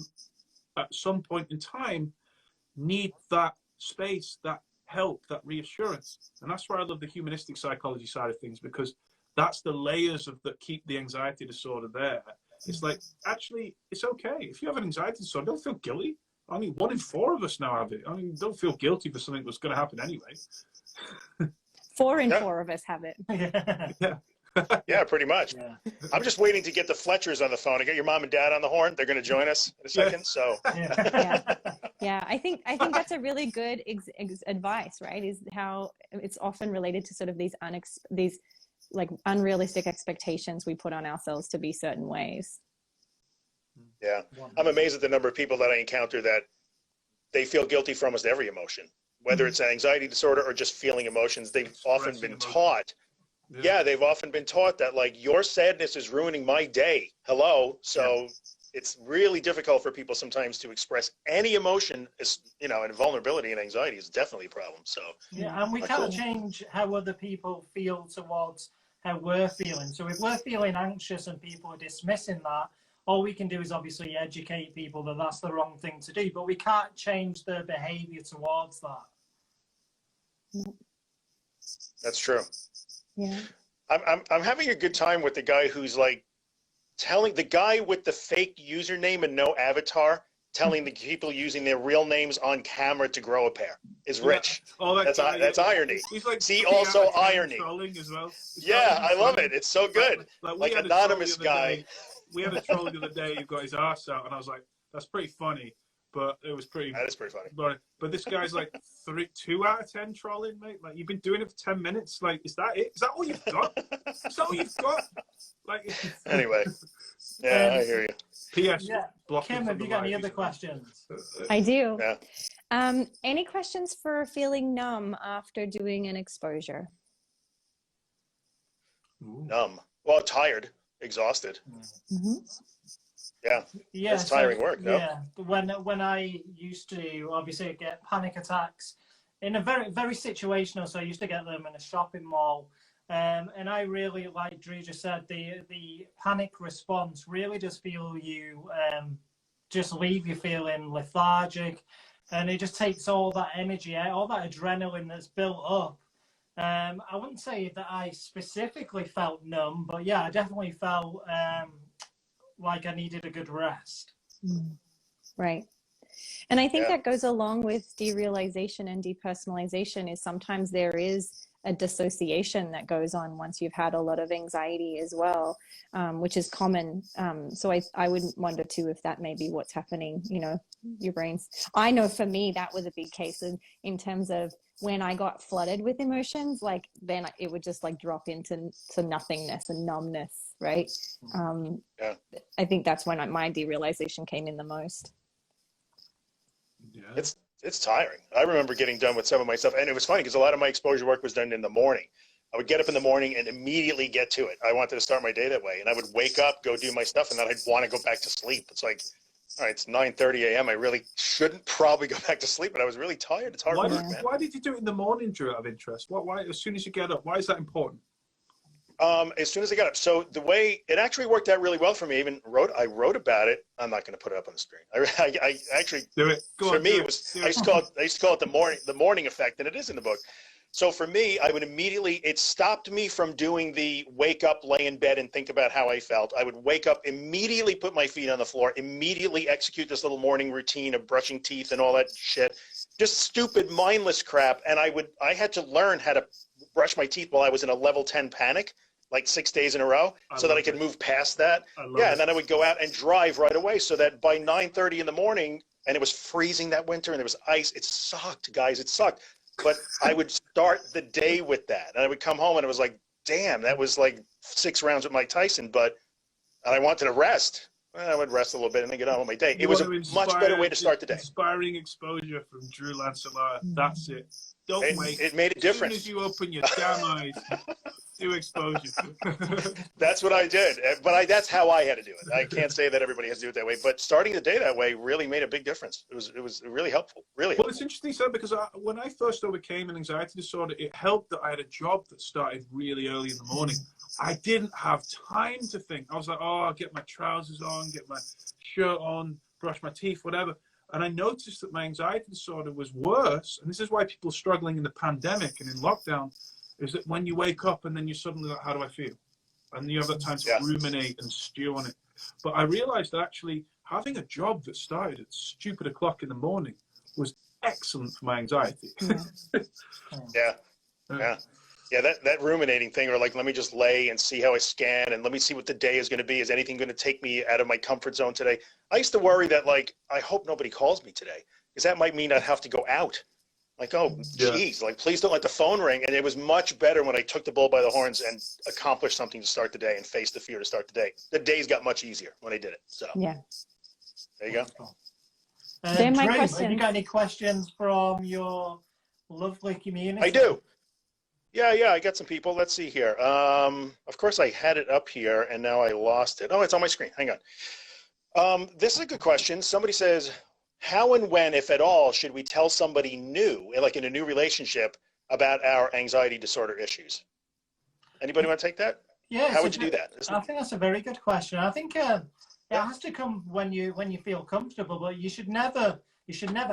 at some point in time, need that space, that help, that reassurance. And that's where I love the humanistic psychology side of things, because that's the layers that keep the anxiety disorder there. It's like, actually, it's okay. If you have an anxiety disorder, don't feel guilty. I mean, 1 in 4 of us now have it. I mean, don't feel guilty for something that's going to happen anyway. 4 in 4 of us have it. Yeah. Yeah, pretty much. Yeah. I'm just waiting to get the Fletchers on the phone. I got your mom and dad on the horn. They're going to join us in a second. So Yeah, I think that's a really good advice, right? Is how it's often related to sort of these like unrealistic expectations we put on ourselves to be certain ways. Yeah, I'm amazed at the number of people that I encounter that they feel guilty for almost every emotion, whether it's an anxiety disorder or just feeling emotions. They've often been taught. Yeah, they've often been taught that, like, your sadness is ruining my day. Hello. So it's really difficult for people sometimes to express any emotion, and vulnerability and anxiety is definitely a problem. So yeah, and we can't change how other people feel towards how we're feeling. So if we're feeling anxious and people are dismissing that, all we can do is obviously educate people that that's the wrong thing to do, but we can't change their behavior towards that. That's true. Yeah. I'm having a good time with the guy who's like telling the guy with the fake username and no avatar, telling the people using their real names on camera to grow a pair is rich. Oh, that's irony. He's like, see, also irony. As well. Yeah, I love it. It's so good. Like anonymous guy. We had a troll the other day who got his arse out, and I was like, that's pretty funny. But it was pretty. That is pretty funny. But this guy's like 2 out of 10 trolling, mate. Like, you've been doing it for 10 minutes. Like, is that it? Is that all you've got? Is that all you've got? Like. Anyway. Yeah, I hear you. P.S. Yeah. Kim, have you got any other questions? I do. Yeah. Any questions for feeling numb after doing an exposure? numb. Well, tired, exhausted. Mm-hmm. Yeah, Yeah, it's tiring work. No? Yeah, when I used to obviously get panic attacks in a very situational, so I used to get them in a shopping mall, and I really, like Drew just said, the panic response really does feel you just leave you feeling lethargic, and it just takes all that energy out, all that adrenaline that's built up. I wouldn't say that I specifically felt numb, but yeah, I definitely felt like I needed a good rest. Right. And I think that goes along with derealization and depersonalization, is sometimes there is a dissociation that goes on once you've had a lot of anxiety as well, which is common. So I would wonder too if that may be what's happening, your brains. I know for me, that was a big case in terms of when I got flooded with emotions, like then it would just like drop into nothingness and numbness, right? I think that's when my derealization came in the most. Yeah. It's tiring. I remember getting done with some of my stuff, and it was funny because a lot of my exposure work was done in the morning. I would get up in the morning and immediately get to it. I wanted to start my day that way, and I would wake up, go do my stuff, and then I'd want to go back to sleep. It's like, all right, it's 9:30 a.m. I really shouldn't probably go back to sleep, but I was really tired. It's hard work, man. Why did you do it in the morning, Drew, out of interest? Why, as soon as you get up, why is that important? As soon as I got up. So the way it actually worked out really well for me, I wrote about it. I'm not going to put it up on the screen. I actually do it. I used to call it the morning effect, and it is in the book. So for me, I would it stopped me from doing the wake up, lay in bed, and think about how I felt. I would wake up, immediately put my feet on the floor, immediately execute this little morning routine of brushing teeth and all that shit. Just stupid, mindless crap. And I had to learn how to brush my teeth while I was in a level 10 panic, like 6 days in a row, so that I could move past that. And then I would go out and drive right away, so that by 9:30 in the morning, and it was freezing that winter, and there was ice. It sucked, guys. It sucked. But I would start the day with that, and I would come home, and it was like, damn, that was like 6 rounds with Mike Tyson. And I wanted to rest. I would rest a little bit and then get on with my day. It was a much better way to start the day. Inspiring exposure from Drew Lancelot. That's it. Don't wait. It made a difference. As soon as you open your damn eyes, do exposure. That's what I did. But that's how I had to do it. I can't say that everybody has to do it that way. But starting the day that way really made a big difference. It was really helpful. Really helpful. Well, it's interesting, sir, because when I first overcame an anxiety disorder, it helped that I had a job that started really early in the morning. I didn't have time to think. I was like, I'll get my trousers on, get my shirt on, brush my teeth, whatever. And I noticed that my anxiety disorder was worse. And this is why people are struggling in the pandemic and in lockdown, is that when you wake up and then you're suddenly like, how do I feel? And you have that time to ruminate and stew on it. But I realized that actually having a job that started at stupid o'clock in the morning was excellent for my anxiety. Yeah, that ruminating thing, or like, let me just lay and see how I scan, and let me see what the day is going to be. Is anything going to take me out of my comfort zone today? I used to worry that, like, I hope nobody calls me today, because that might mean I'd have to go out. Like, oh, geez, like, please don't let the phone ring. And it was much better when I took the bull by the horns and accomplished something to start the day and faced the fear to start the day. The days got much easier when I did it. So there you go. They're my Drew, questions. have you got any questions from your lovely community? I do. Yeah, I got some people. Let's see here. Of course, I had it up here, and now I lost it. Oh, it's on my screen. Hang on. This is a good question. Somebody says, how and when, if at all, should we tell somebody new, like in a new relationship, about our anxiety disorder issues? Anybody want to take that? Yeah. How would you do that? I think that's a very good question. I think it has to come when you feel comfortable, but you should never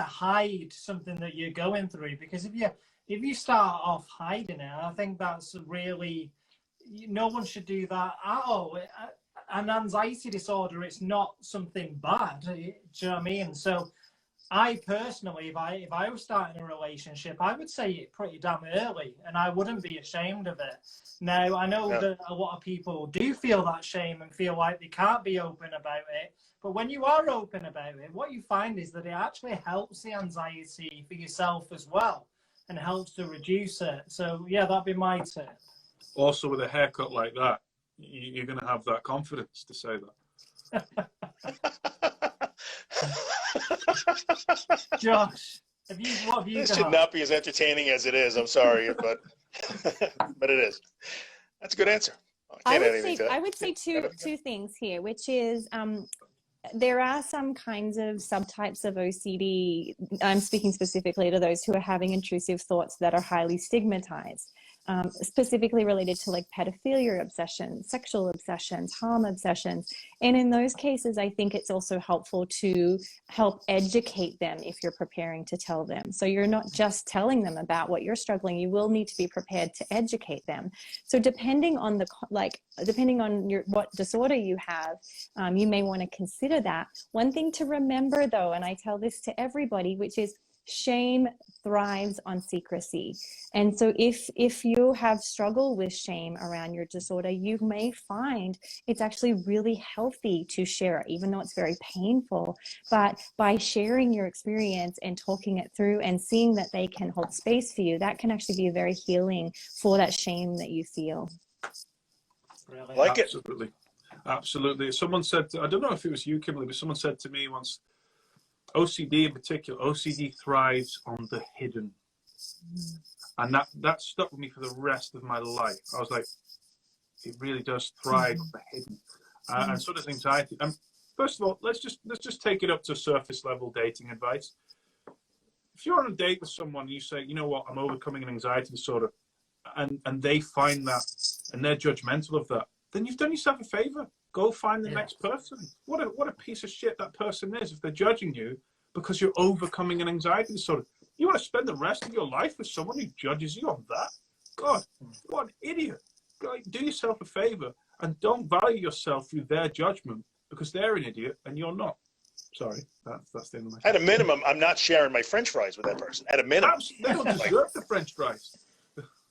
hide something that you're going through, because if you start off hiding it, I think that's really, no one should do that at all. An anxiety disorder, it's not something bad. Do you know what I mean? So I personally, if I was starting a relationship, I would say it pretty damn early, and I wouldn't be ashamed of it. Now, I know that a lot of people do feel that shame and feel like they can't be open about it. But when you are open about it, what you find is that it actually helps the anxiety for yourself as well, and helps to reduce it. So yeah, that'd be my tip. Also, with a haircut like that, you're going to have that confidence to say that. Josh, what have you This got? should not be as entertaining as it is. I'm sorry, but but it is. That's a good answer. I would say two things here, which is there are some kinds of subtypes of OCD. I'm speaking specifically to those who are having intrusive thoughts that are highly stigmatized, specifically related to like pedophilia obsessions, sexual obsessions, harm obsessions. And in those cases, I think it's also helpful to help educate them if you're preparing to tell them. So you're not just telling them about what you're struggling, you will need to be prepared to educate them. So depending on what disorder you have, you may want to consider that. One thing to remember though, and I tell this to everybody, which is shame thrives on secrecy. And so if you have struggled with shame around your disorder, you may find it's actually really healthy to share it, even though it's very painful. But by sharing your experience and talking it through and seeing that they can hold space for you, that can actually be very healing for that shame that you feel. Really? Like it. Absolutely. Absolutely. Someone said, I don't know if it was you, Kimberly, but someone said to me once, OCD in particular, OCD thrives on the hidden. And that stuck with me for the rest of my life. I was like, it really does thrive on the hidden. And so does anxiety. And first of all, let's just take it up to surface level dating advice. If you're on a date with someone and you say, you know what, I'm overcoming an anxiety disorder, and they find that and they're judgmental of that, then you've done yourself a favor. Go find the next person. What a piece of shit that person is if they're judging you because you're overcoming an anxiety disorder. You want to spend the rest of your life with someone who judges you on that? God, what an idiot. Go, do yourself a favor and don't value yourself through their judgment because they're an idiot and you're not. Sorry, that's the end of my At a minimum, I'm not sharing my French fries with that person. At a minimum. They don't deserve the French fries.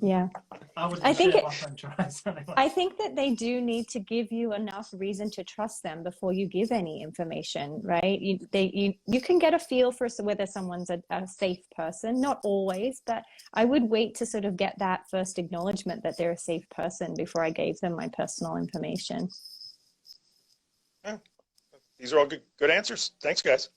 Yeah. I think that they do need to give you enough reason to trust them before you give any information, right? You can get a feel for whether someone's a safe person, not always, but I would wait to sort of get that first acknowledgement that they're a safe person before I gave them my personal information. Yeah. These are all good answers. Thanks, guys.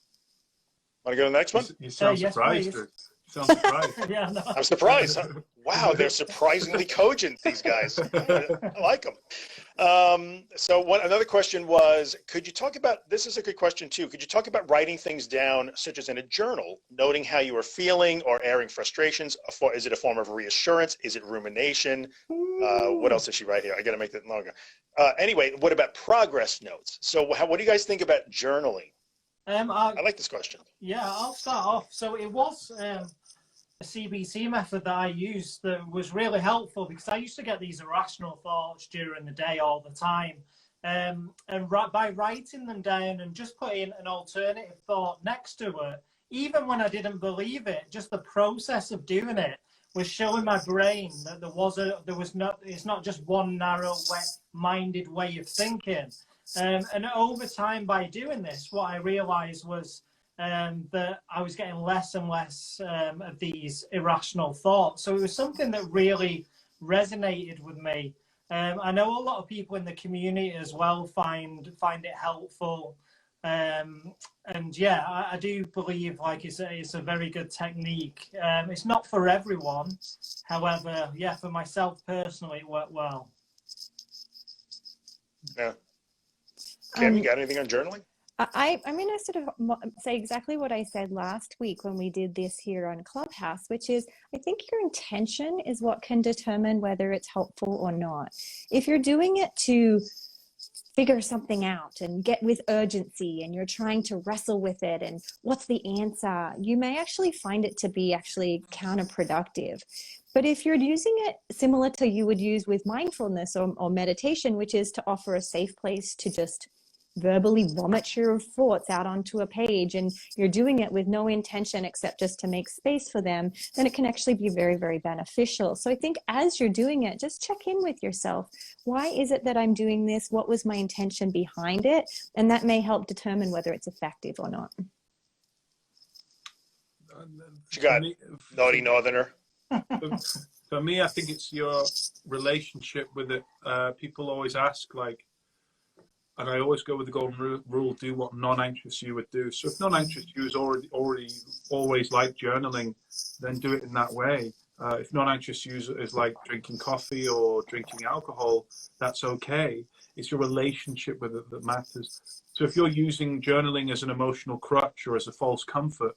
Want to go to the next one? You sound surprised. Yes, Sounds surprised. Yeah, no. I'm surprised. Wow, they're surprisingly cogent, these guys. I like them. Another question was, could you talk about, this is a good question too, could you talk about writing things down, such as in a journal, noting how you are feeling or airing frustrations? Is it a form of reassurance? Is it rumination? What else does she write here? I got to make that longer. Anyway, what about progress notes? So what do you guys think about journaling? I like this question. Yeah, I'll start off. So it was a CBT method that I used that was really helpful because I used to get these irrational thoughts during the day all the time. And by writing them down and just putting an alternative thought next to it, even when I didn't believe it, just the process of doing it was showing my brain that it's not just one narrow, wet-minded way of thinking. And over time, by doing this, what I realized was that I was getting less and less of these irrational thoughts. So it was something that really resonated with me. I know a lot of people in the community as well find it helpful. And yeah, I do believe like it's a very good technique. It's not for everyone. However, yeah, for myself personally, it worked well. Yeah. Kim, you got anything on journaling? I'm going to sort of say exactly what I said last week when we did this here on Clubhouse, which is I think your intention is what can determine whether it's helpful or not. If you're doing it to figure something out and get with urgency and you're trying to wrestle with it and what's the answer, you may actually find it to be actually counterproductive. But if you're using it similar to you would use with mindfulness or meditation, which is to offer a safe place to just verbally vomit your thoughts out onto a page, and you're doing it with no intention except just to make space for them, then it can actually be very, very beneficial. So I think as you're doing it, just check in with yourself. Why is it that I'm doing this? What was my intention behind it? And that may help determine whether it's effective or not. You got naughty northerner. For me, I think it's your relationship with it. People always ask, like, and I always go with the golden rule: do what non-anxious you would do. So if non-anxious you is already always like journaling, then do it in that way. If non-anxious use is like drinking coffee or drinking alcohol, that's okay. It's your relationship with it that matters. So if you're using journaling as an emotional crutch or as a false comfort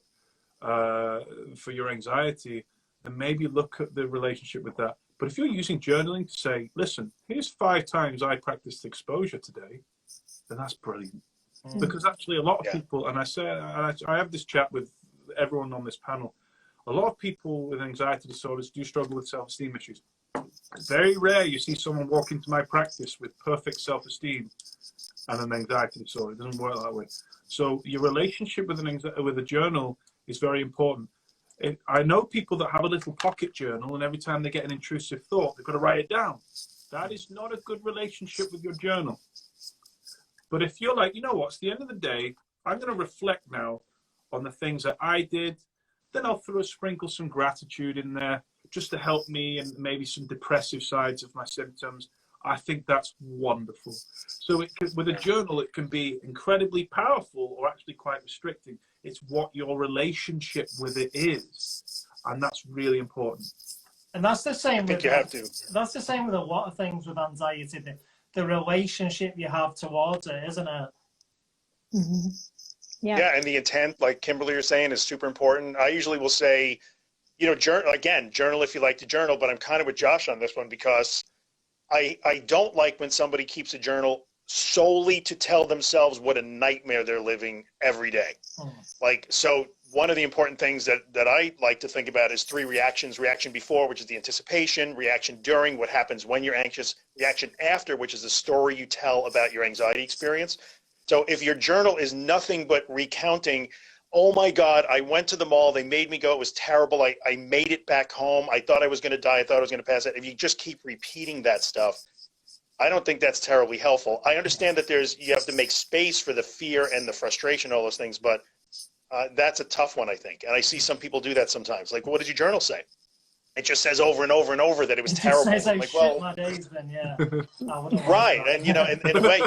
for your anxiety, then maybe look at the relationship with that. But if you're using journaling to say, listen, here's 5 times I practiced exposure today, then that's brilliant. Because actually a lot of people, and I have this chat with everyone on this panel, a lot of people with anxiety disorders do struggle with self-esteem issues. It's very rare you see someone walk into my practice with perfect self-esteem and an anxiety disorder. It doesn't work that way. So your relationship with with a journal is very important. I know people that have a little pocket journal, and every time they get an intrusive thought, they've got to write it down. That is not a good relationship with your journal. But if you're like, you know what, it's the end of the day, I'm going to reflect now on the things that I did, then I'll sprinkle some gratitude in there just to help me and maybe some depressive sides of my symptoms. I think that's wonderful. So with a journal, it can be incredibly powerful or actually quite restricting. It's what your relationship with it is. And that's really important. And that's the same with, you have to. That's the same with a lot of things with anxiety. The relationship you have towards it, isn't it? Mm-hmm. Yeah, and the intent, like Kimberly was saying, is super important. I usually will say, you know, journal if you like to journal, but I'm kind of with Josh on this one because I don't like when somebody keeps a journal solely to tell themselves what a nightmare they're living every day. Like, so one of the important things that I like to think about is 3 reactions: reaction before, which is the anticipation; reaction during, what happens when you're anxious; reaction after, which is the story you tell about your anxiety experience. So if your journal is nothing but recounting, oh my God, I went to the mall, they made me go, it was terrible, I made it back home, I thought I was going to die, I thought I was going to pass it. If you just keep repeating that stuff, I don't think that's terribly helpful. I understand that you have to make space for the fear and the frustration, all those things, but that's a tough one, I think. And I see some people do that sometimes. Like, what did your journal say? It just says over and over and over that it was terrible. Says, I'm like, well, my days, then, yeah. Right, and you know, in a way,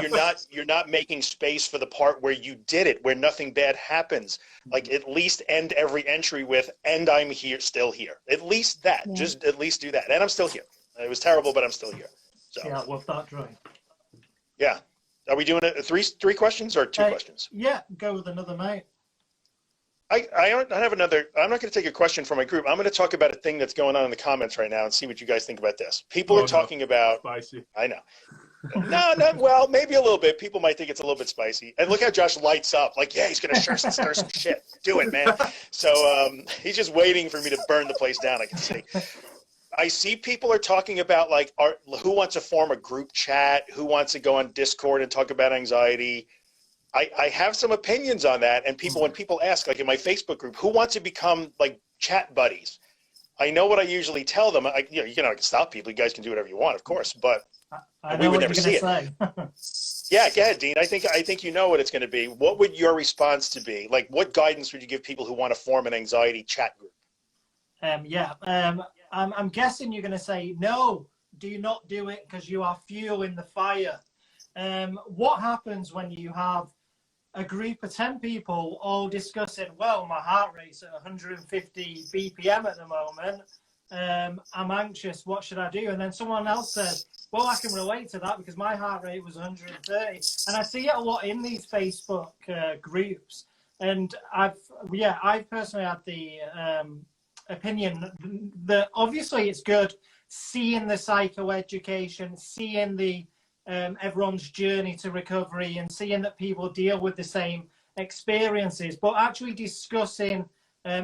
you're not making space for the part where you did it, where nothing bad happens. Like, at least end every entry with, and I'm here, still here. At least that. Yeah. Just at least do that. And I'm still here. It was terrible, but I'm still here. So yeah, love that drawing. Yeah. Are we doing it three questions or 2 questions? Yeah, go with another, mate. I have another. I'm not going to take a question from my group. I'm going to talk about a thing that's going on in the comments right now and see what you guys think about this. People are talking about. Spicy. I know. No, well, maybe a little bit. People might think it's a little bit spicy. And look how Josh lights up. Like, yeah, he's going to stir some shit. Do it, man. So he's just waiting for me to burn the place down, I can see. I see people are talking about, like, who wants to form a group chat? Who wants to go on Discord and talk about anxiety? I have some opinions on that. And when people ask, like in my Facebook group, who wants to become, like, chat buddies? I know what I usually tell them. You know, I can stop people. You guys can do whatever you want, of course, but we would never see it. Yeah, go ahead, Dean. I think you know what it's going to be. What would your response to be? Like, what guidance would you give people who want to form an anxiety chat group? I'm guessing you're going to say, no, do not do it because you are fueling the fire. What happens when you have a group of 10 people all discussing, well, my heart rate's at 150 BPM at the moment. I'm anxious. What should I do? And then someone else says, well, I can relate to that because my heart rate was 130. And I see it a lot in these Facebook groups. And I've personally had the opinion that obviously it's good seeing the psychoeducation, seeing the everyone's journey to recovery and seeing that people deal with the same experiences, but actually discussing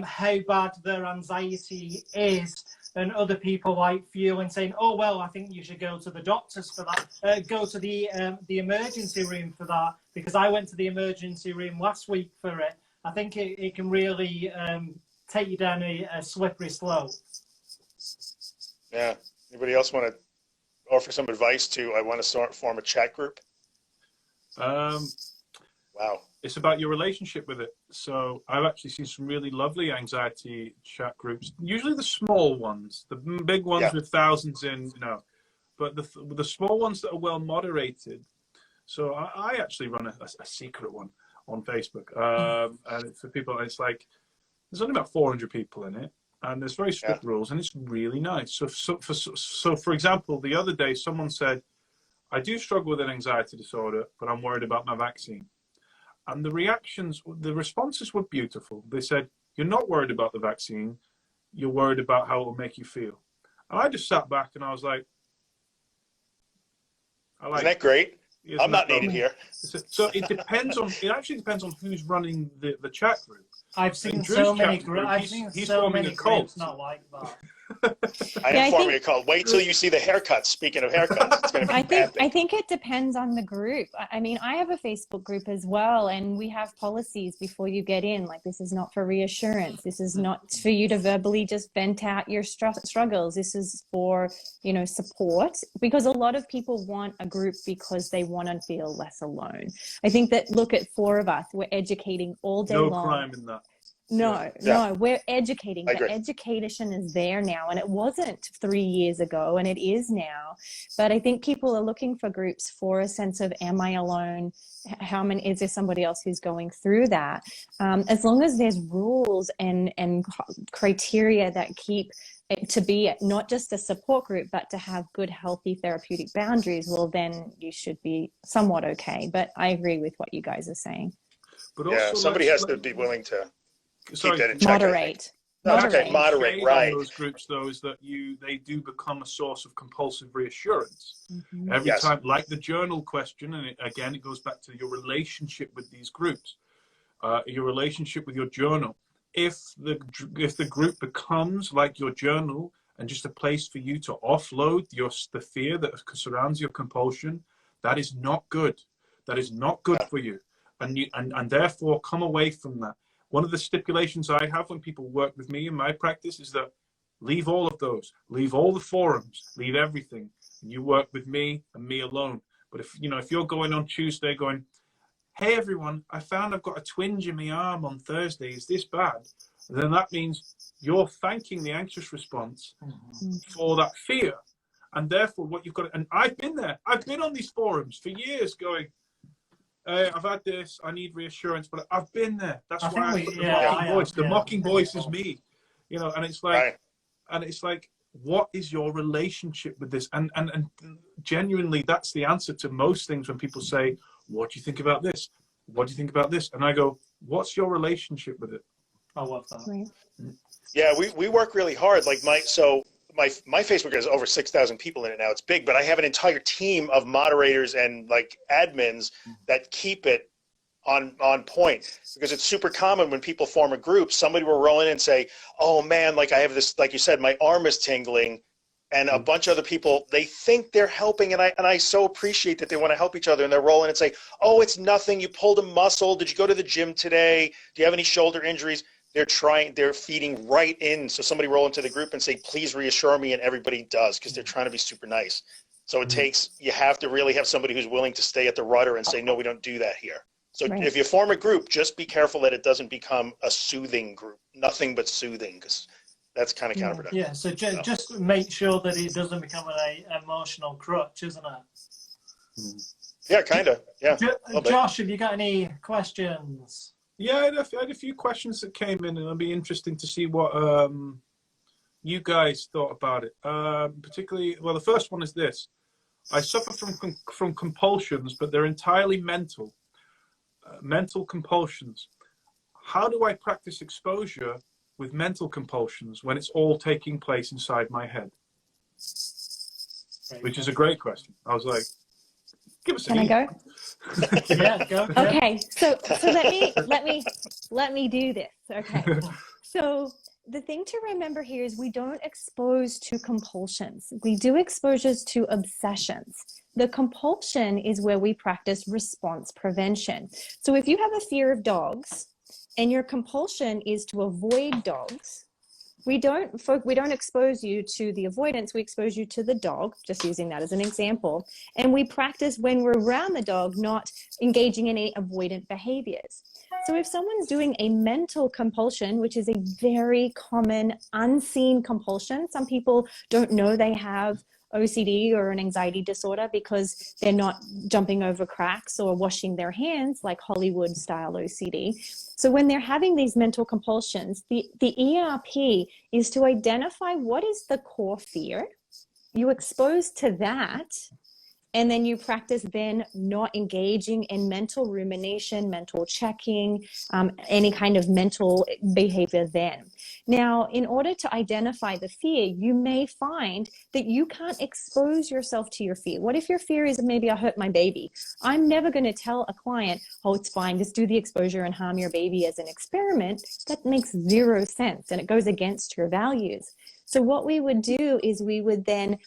how bad their anxiety is, and other people like you and saying, oh, well, I think you should go to the doctors for that, go to the emergency room for that, because I went to the emergency room last week for it. I think it can really take you down a slippery slope. Yeah. Anybody else want to offer some advice I want to form a chat group? Wow. It's about your relationship with it. So I've actually seen some really lovely anxiety chat groups, usually the small ones. The big ones with thousands in, no. But the small ones that are well moderated. So I actually run a secret one on Facebook. And for people, it's like, there's only about 400 people in it. and there's very strict rules, and it's really nice. So for example, the other day someone said, I do struggle with an anxiety disorder, but I'm worried about my vaccine. And the responses were beautiful. They said, you're not worried about the vaccine, you're worried about how it will make you feel. And I just sat back and I was like, isn't that great? I'm not needed here. So it actually depends on who's running the chat group. I've seen so many groups not like that. I am forming a cult. Wait till you see the haircuts. Speaking of haircuts, it's going to be I think it depends on the group. I mean, I have a Facebook group as well, and we have policies before you get in. Like, this is not for reassurance. This is not for you to verbally just vent out your struggles. This is for, support, because a lot of people want a group because they want to feel less alone. I think that, look at 4 of us, we're educating all day long. No crime in that. No, we're educating. The education is there now, and it wasn't 3 years ago, and it is now. But I think people are looking for groups for a sense of, am I alone? Is there somebody else who's going through that? As long as there's rules and criteria that keep it to be not just a support group, but to have good, healthy therapeutic boundaries, well, then you should be somewhat okay. But I agree with what you guys are saying. But also, somebody has to be willing to keep that in check. Moderate. Okay, moderate, right. Those groups, though, is that they do become a source of compulsive reassurance. Mm-hmm. Every time, like the journal question, and it goes back to your relationship with these groups, your relationship with your journal. If the group becomes like your journal and just a place for you to offload the fear that surrounds your compulsion, that is not good. That is not good for you, and therefore come away from that. One of the stipulations I have when people work with me in my practice is that leave all of those, leave all the forums, leave everything. You work with me and me alone. But if you're going on Tuesday going, hey everyone, I found I've got a twinge in my arm on Thursday, is this bad? Then that means you're thanking the anxious response for that fear. And therefore what you've got, and I've been there, I've been on these forums for years going, I've had this, I need reassurance, but I've been there. That's why I put the mocking voice. The mocking voice is me, and it's like, what is your relationship with this? And genuinely, that's the answer to most things when people say, what do you think about this? What do you think about this? And I go, what's your relationship with it? I love that. Right. Yeah, we work really hard. Like my Facebook has over 6,000 people in it now. It's big, but I have an entire team of moderators and like admins that keep it on point, because it's super common when people form a group, somebody will roll in and say, oh man, like I have this, like you said, my arm is tingling, and a bunch of other people, they think they're helping, and I so appreciate that they want to help each other, and they're rolling and say, oh, it's nothing, you pulled a muscle, did you go to the gym today, do you have any shoulder injuries? They're feeding right in. So somebody roll into the group and say, please reassure me, and everybody does, because they're trying to be super nice. So you have to really have somebody who's willing to stay at the rudder and say, no, we don't do that here. So if you form a group, just be careful that it doesn't become a soothing group, nothing but soothing, because that's kind of counterproductive. Yeah, so just make sure that it doesn't become an emotional crutch, isn't it? Yeah, kind of. Yeah. Josh, have you got any questions? Yeah, I had a few questions that came in, and it'll be interesting to see what you guys thought about it. Particularly, well, the first one is this. I suffer from compulsions, but they're entirely mental. Mental compulsions. How do I practice exposure with mental compulsions when it's all taking place inside my head? Which is a great question. I was like, give us an Can I go? Yeah, go. Okay, so let me do this. Okay, so the thing to remember here is we don't expose to compulsions. We do exposures to obsessions. The compulsion is where we practice response prevention. So if you have a fear of dogs and your compulsion is to avoid dogs, we don't expose you to the avoidance, we expose you to the dog, just using that as an example. And we practice when we're around the dog, not engaging in any avoidant behaviors. So if someone's doing a mental compulsion, which is a very common unseen compulsion, some people don't know they have OCD or an anxiety disorder because they're not jumping over cracks or washing their hands like Hollywood style OCD. So when they're having these mental compulsions, the ERP is to identify what is the core fear. You expose to that, and then you practice then not engaging in mental rumination, mental checking, any kind of mental behavior then. Now, in order to identify the fear, you may find that you can't expose yourself to your fear. What if your fear is maybe I hurt my baby? I'm never going to tell a client, oh, it's fine, just do the exposure and harm your baby as an experiment. That makes zero sense, and it goes against your values. So what we would do is we would then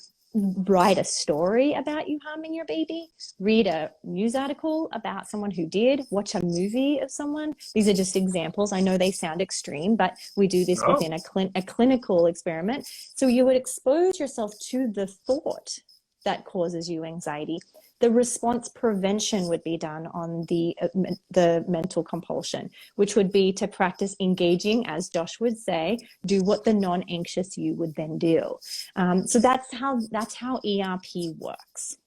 write a story about you harming your baby, read a news article about someone who did, watch a movie of someone. These are just examples. I know they sound extreme, but we do this within a clinical experiment. So you would expose yourself to the thought that causes you anxiety. The response prevention would be done on the mental compulsion, which would be to practice engaging, as Josh would say, do what the non-anxious you would then do. So that's how ERP works.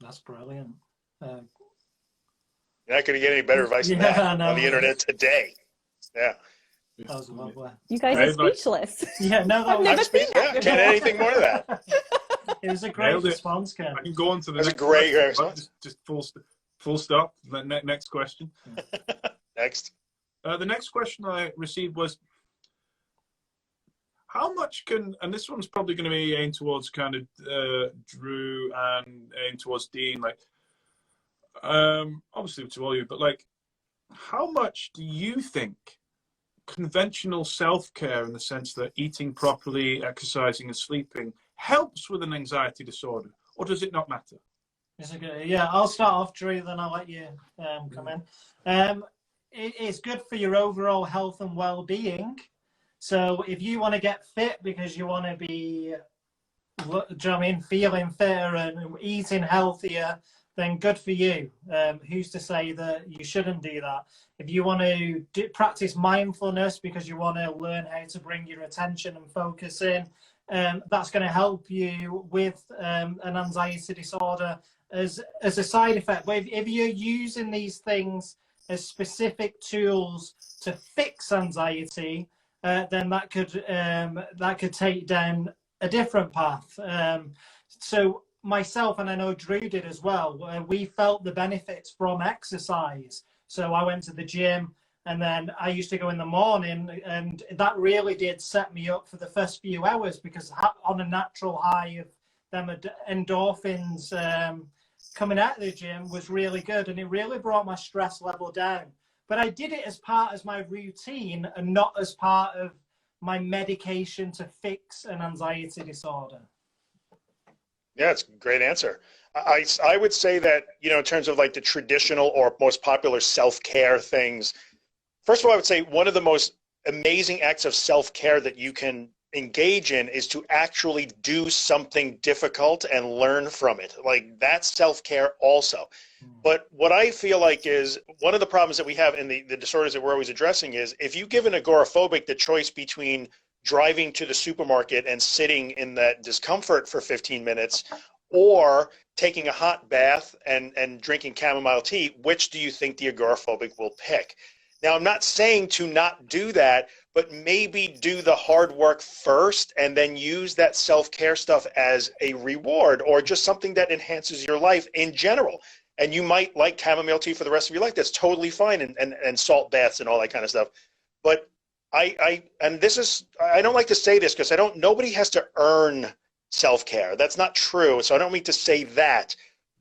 That's brilliant. You're not going to get any better advice than that on the internet today. Yeah. That was lovely. You guys are speechless. Yeah, no, that was never seen that. Yeah, can't add anything more to that. It was a great response, Ken. I can go on to the That's next a great question. response. Just full stop. Next question. Next. The next question I received was, how much can, and this one's probably going to be aimed towards kind of Drew and aimed towards Dean, like, obviously to all of you, but like, how much do you think conventional self-care, in the sense that eating properly, exercising and sleeping, helps with an anxiety disorder, or does it not matter? Yeah, I'll start off, Drew, then I'll let you come in. It's good for your overall health and well-being. So if you want to get fit because you want to be, do you know what I mean, feeling fitter and eating healthier, then good for you. Who's to say that you shouldn't do that? If you want to practice mindfulness because you want to learn how to bring your attention and focus in, that's going to help you with an anxiety disorder as a side effect. But if you're using these things as specific tools to fix anxiety, then that could take down a different path. So myself, and I know Drew did as well, we felt the benefits from exercise. So I went to the gym, and then I used to go in the morning, and that really did set me up for the first few hours, because on a natural high of them endorphins coming out of the gym was really good, and it really brought my stress level down. But I did it as part of my routine and not as part of my medication to fix an anxiety disorder. Yeah, it's a great answer. I would say that, you know, in terms of like the traditional or most popular self-care things, first of all, I would say one of the most amazing acts of self-care that you can engage in is to actually do something difficult and learn from it. Like, that's self-care also. But what I feel like is one of the problems that we have in the disorders that we're always addressing is, if you give an agoraphobic the choice between driving to the supermarket and sitting in that discomfort for 15 minutes or taking a hot bath and drinking chamomile tea, which do you think the agoraphobic will pick? Now, I'm not saying to not do that, but maybe do the hard work first and then use that self-care stuff as a reward or just something that enhances your life in general. And you might like chamomile tea for the rest of your life. That's totally fine, and salt baths and all that kind of stuff. But I don't like to say this because nobody has to earn self-care. That's not true. So I don't mean to say that,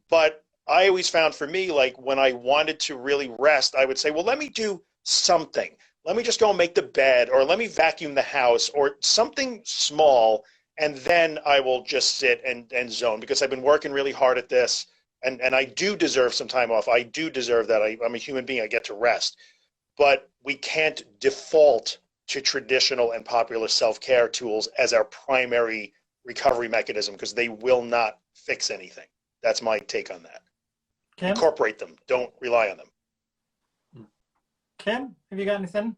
but I always found for me, like when I wanted to really rest, I would say, well, let me do something. Let me just go and make the bed, or let me vacuum the house, or something small, and then I will just sit and zone, because I've been working really hard at this, and I do deserve some time off. I do deserve that. I'm a human being. I get to rest. But we can't default to traditional and popular self-care tools as our primary recovery mechanism, because they will not fix anything. That's my take on that. Kim? Incorporate them. Don't rely on them. Kim, have you got anything?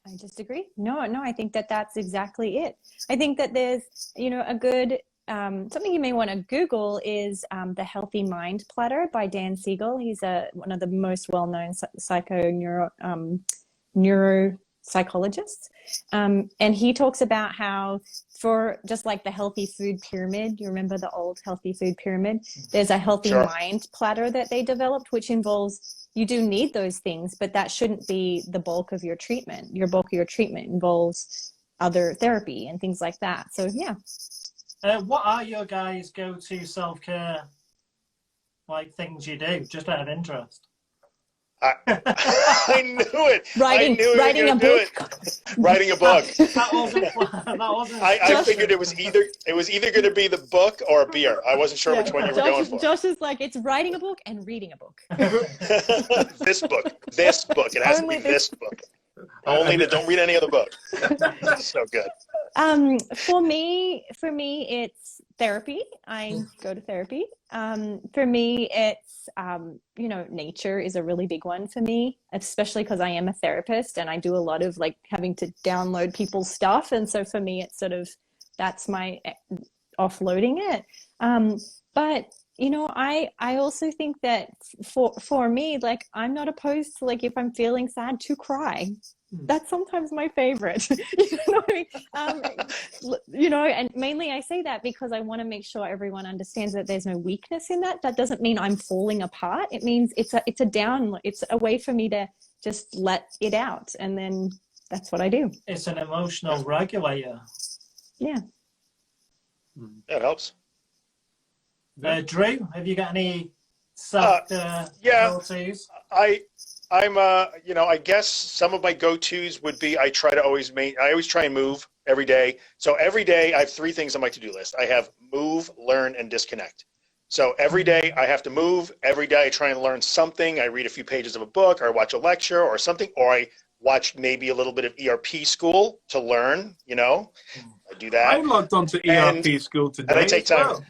I disagree. No, I think that that's exactly it. I think that there's, a good, something you may want to Google is the Healthy Mind Platter by Dan Siegel. He's one of the most well-known neuropsychologists. And he talks about how for just like the healthy food pyramid, you remember the old healthy food pyramid? There's a healthy Sure. mind platter that they developed, which involves, you do need those things, but that shouldn't be the bulk of your treatment. Your bulk of your treatment involves other therapy and things like that. So yeah. What are your guys' go-to self-care things you do, just out of interest? I knew it. Writing a book. Writing a book. That wasn't. I figured it was either going to be the book or a beer. I wasn't sure which one you were going for. Josh is like, it's writing a book and reading a book. This book. It has to be this book. Only don't read any other book. So good. For me, it's therapy. I go to therapy. For me, it's, nature is a really big one for me, especially because I am a therapist and I do a lot of having to download people's stuff. And so for me, it's sort of, that's my offloading it. But I also think that for me, I'm not opposed to if I'm feeling sad to cry. That's sometimes my favorite. And mainly I say that because I want to make sure everyone understands that there's no weakness in that. That doesn't mean I'm falling apart. It means it's a way for me to just let it out. And then that's what I do. It's an emotional regulator. Yeah. That helps. Drew, have you got any go-tos? I guess some of my go-tos would be I always try and move every day. So every day I have 3 things on my to-do list. I have move, learn, and disconnect. So every day I have to move. Every day I try and learn something. I read a few pages of a book, or I watch a lecture or something, or I watch maybe a little bit of ERP school to learn, I do that. I logged onto ERP school today. And I take time. Well.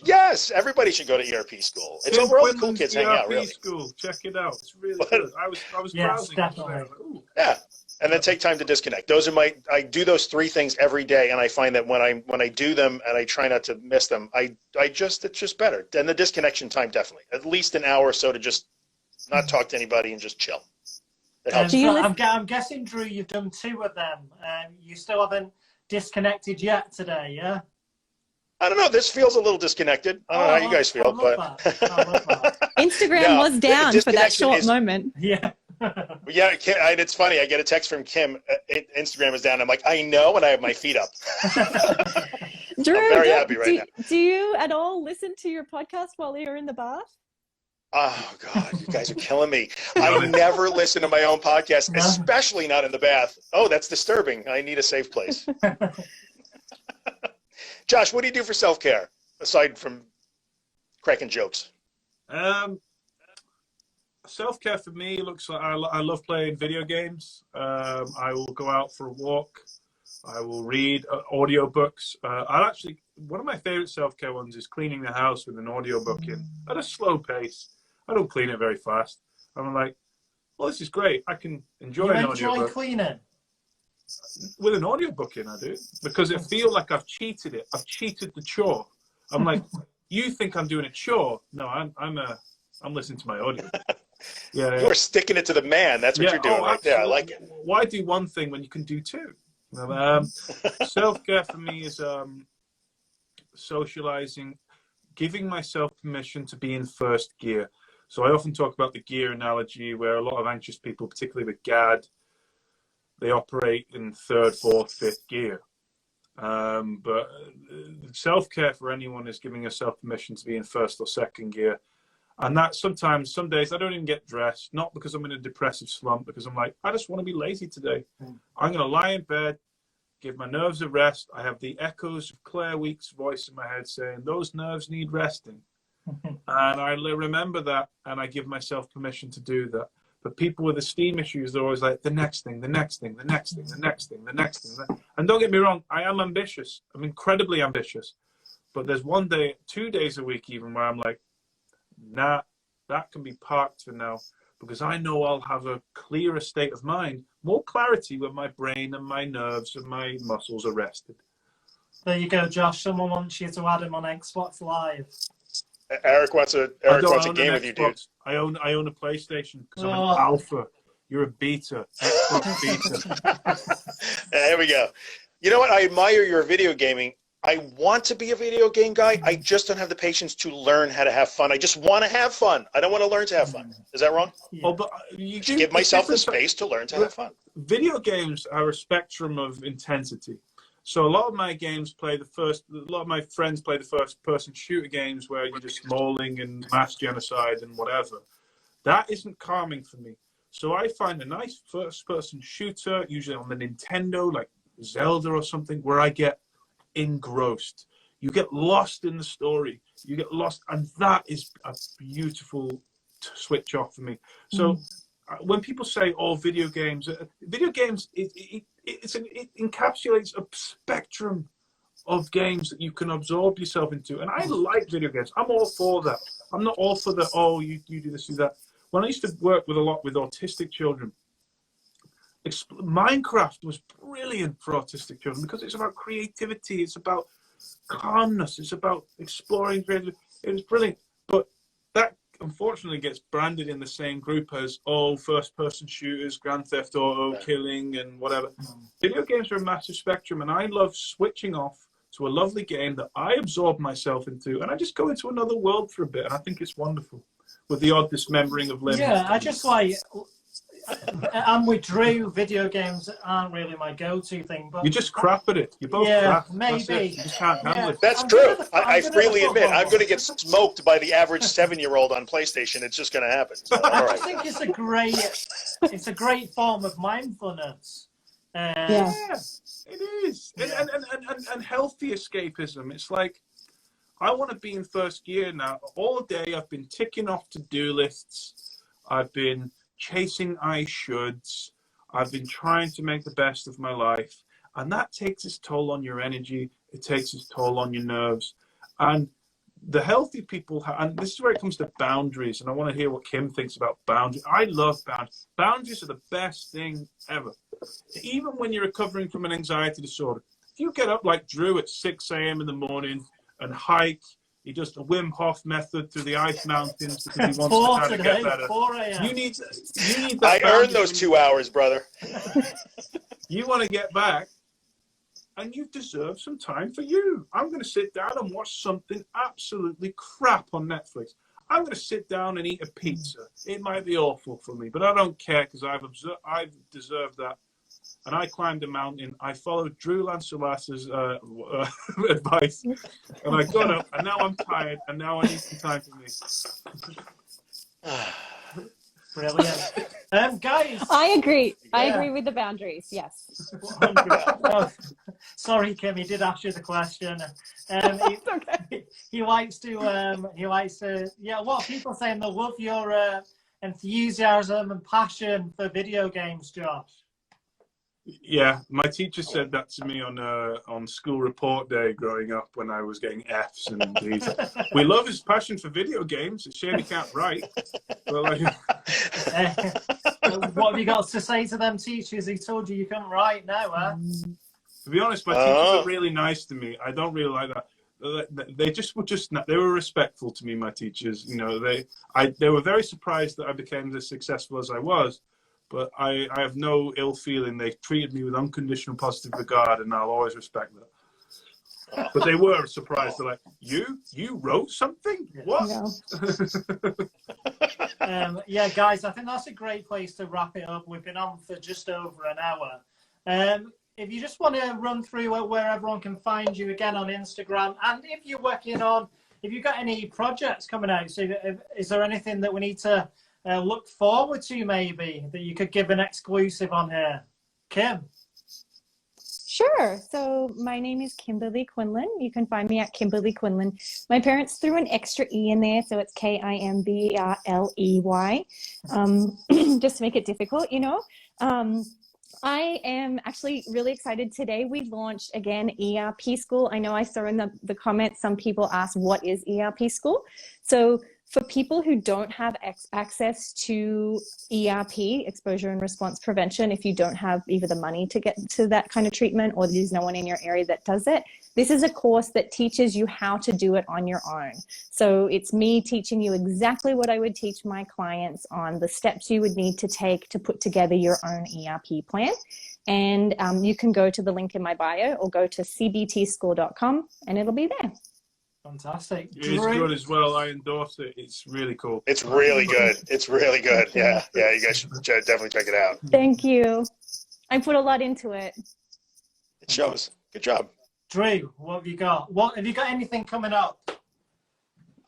Yes, everybody should go to ERP school. It's where all the cool kids hang out, really. School, check it out. It's really good. I was browsing. Definitely. Yeah, and then take time to disconnect. I do those 3 things every day, and I find that when I do them and I try not to miss them, it's just better. And the disconnection time, definitely, at least an hour or so to just not talk to anybody and just chill. It helps. I'm guessing, Drew, you've done 2 of them, and you still haven't disconnected yet today, yeah? I don't know. This feels a little disconnected. I don't know how you guys feel, I love that. Instagram was down for that short moment. Yeah. Yeah, and it's funny. I get a text from Kim. Instagram is down. I'm like, I know, and I have my feet up. Drew, I'm very happy right now. Do you at all listen to your podcast while you're in the bath? Oh, God, you guys are killing me. I never listen to my own podcast, especially not in the bath. Oh, that's disturbing. I need a safe place. Josh, what do you do for self-care, aside from cracking jokes? Self-care for me looks like I love playing video games. I will go out for a walk. I will read audiobooks. One of my favorite self-care ones is cleaning the house with an audiobook in at a slow pace. I don't clean it very fast. I'm like, well, this is great. I can enjoy an audiobook. You enjoy cleaning? With an audiobook in, I do, because it feels like I've cheated it. I've cheated the chore. I'm like, you think I'm doing a chore? No, I'm listening to my audio. Yeah, you're sticking it to the man. That's what you're doing right there. I like it. Why do one thing when you can do 2? Self-care for me is socializing, giving myself permission to be in first gear. So I often talk about the gear analogy, where a lot of anxious people, particularly with GAD, they operate in 3rd, 4th, 5th gear. But self-care for anyone is giving yourself permission to be in 1st or 2nd gear. And that some days I don't even get dressed, not because I'm in a depressive slump, because I'm like, I just want to be lazy today. I'm going to lie in bed, give my nerves a rest. I have the echoes of Claire Week's voice in my head saying, those nerves need resting. And I remember that, and I give myself permission to do that. But people with esteem issues, they're always like, the next thing, the next thing, the next thing, the next thing, the next thing. And don't get me wrong, I am ambitious. I'm incredibly ambitious. But there's 1 day, 2 days a week even, where I'm like, nah, that can be parked for now. because I know I'll have a clearer state of mind, more clarity when my brain and my nerves and my muscles are rested. There you go, Josh. Someone wants you to add him on Xbox Live. Eric wants a game with you, dude. I own a PlayStation because I'm an alpha. You're a beta. Xbox beta. There we go. You know what? I admire your video gaming. I want to be a video game guy. I just don't have the patience to learn how to have fun. I just want to have fun. I don't want to learn to have fun. Is that wrong? Yeah. Oh, but you just give myself the space to learn to have fun. Video games are a spectrum of intensity. So a lot of my games a lot of my friends play the first-person shooter games where you're just mauling and mass genocide and whatever. That isn't calming for me. So I find a nice first-person shooter, usually on the Nintendo, like Zelda or something, where I get engrossed. You get lost in the story. You get lost, and that is a beautiful switch off for me. So when people say, "Oh, video games," it encapsulates a spectrum of games that you can absorb yourself into, and I like video games. I'm all for that. I'm not all for the, "Oh, you do this, do that." When I used to work with autistic children, Minecraft was brilliant for autistic children because it's about creativity, it's about calmness, it's about exploring creativity. It was brilliant, but that unfortunately gets branded in the same group as first-person shooters, Grand Theft Auto, killing, and whatever. Video games are a massive spectrum, and I love switching off to a lovely game that I absorb myself into, and I just go into another world for a bit, and I think it's wonderful, with the odd dismembering of limbs. Yeah, I just like... I'm with Drew. Video games aren't really my go-to thing, but you just crap at it. You both crap. Maybe you just can't handle it. That's true. I freely admit I'm going to get smoked by the average 7-year-old on PlayStation. It's just going to happen. So, I just think it's a great form of mindfulness. Yeah, it is, and healthy escapism. It's like I want to be in first gear now. All day I've been ticking off to-do lists. I've been chasing I shoulds. I've been trying to make the best of my life, and that takes its toll on your energy. It takes its toll on your nerves. And the healthy people, and this is where it comes to boundaries, and I want to hear what Kim thinks about boundaries. I love boundaries. Boundaries are the best thing ever. Even when you're recovering from an anxiety disorder, if you get up like Drew at 6 a.m. in the morning and hike, he does the Wim Hof method through the ice mountains because he wants to try to get better. 4 a.m. You need that. I earned those 2 hours, brother. You want to get back, and you deserve some time for you. I'm going to sit down and watch something absolutely crap on Netflix. I'm going to sit down and eat a pizza. It might be awful for me, but I don't care because I've deserved that. And I climbed a mountain. I followed Drew Lancelas's advice, and I got up. And now I'm tired, and now I need some time for me. Brilliant, guys. I agree. Yeah. I agree with the boundaries. Yes. Sorry, Kim. He did ask you the question. He likes to. Yeah. What are people saying? They love your enthusiasm and passion for video games, Josh. Yeah, my teacher said that to me on school report day growing up when I was getting Fs and Ds. We love his passion for video games. It's a shame he can't write. But what have you got to say to them teachers who told you couldn't write now, huh? To be honest, my teachers are really nice to me. I don't really like that. They were respectful to me, my teachers. You know, they were very surprised that I became as successful as I was. But I have no ill feeling. They treated me with unconditional positive regard, and I'll always respect that. But they were surprised. They're like, you wrote something? What? Yeah, guys, I think that's a great place to wrap it up. We've been on for just over an hour. If you just want to run through where everyone can find you again on Instagram, and if you've got any projects coming out, so is there anything that we need to look forward to, maybe, that you could give an exclusive on here? Kim? Sure. So my name is Kimberly Quinlan. You can find me at Kimberly Quinlan. My parents threw an extra E in there, so it's Kimberley, just to make it difficult, you know. I am actually really excited. Today we launched, again, ERP School. I know I saw in the comments some people asked, what is ERP School? So for people who don't have access to ERP, exposure and response prevention, if you don't have either the money to get to that kind of treatment or there's no one in your area that does it, this is a course that teaches you how to do it on your own. So it's me teaching you exactly what I would teach my clients on the steps you would need to take to put together your own ERP plan. And you can go to the link in my bio or go to cbtschool.com and it'll be there. Fantastic. It's good as well. I endorse it. It's really cool. It's really good. It's really good. Yeah. Yeah. You guys should definitely check it out. Thank you. I put a lot into it. It shows. Good job. Drew, what have you got? Have you got anything coming up?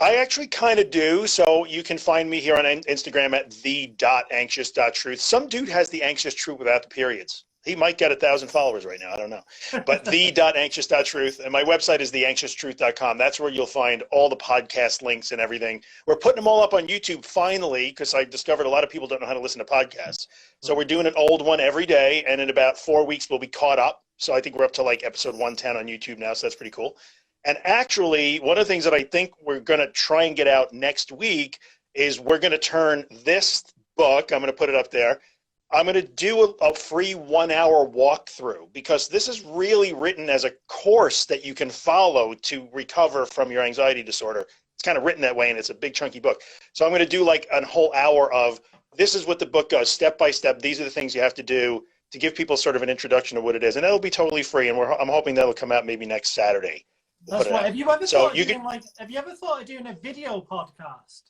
I actually kind of do. So you can find me here on Instagram at the.anxious.truth. Some dude has the anxious truth without the periods. He might get 1,000 followers right now. I don't know. But the.anxious.truth. And my website is theanxioustruth.com. That's where you'll find all the podcast links and everything. We're putting them all up on YouTube finally, because I discovered a lot of people don't know how to listen to podcasts. So we're doing an old one every day. And in about 4 weeks, we'll be caught up. So I think we're up to like episode 110 on YouTube now. So that's pretty cool. And actually, one of the things that I think we're going to try and get out next week is we're going to turn this book, I'm going to put it up there, I'm going to do a free 1 hour walkthrough, because this is really written as a course that you can follow to recover from your anxiety disorder. It's kind of written that way, and it's a big chunky book. So I'm going to do like a whole hour of this is what the book does, step by step. These are the things you have to do to give people sort of an introduction to what it is. And that'll be totally free. And I'm hoping that'll come out maybe next Saturday. That's what. Have you ever thought of doing a video podcast?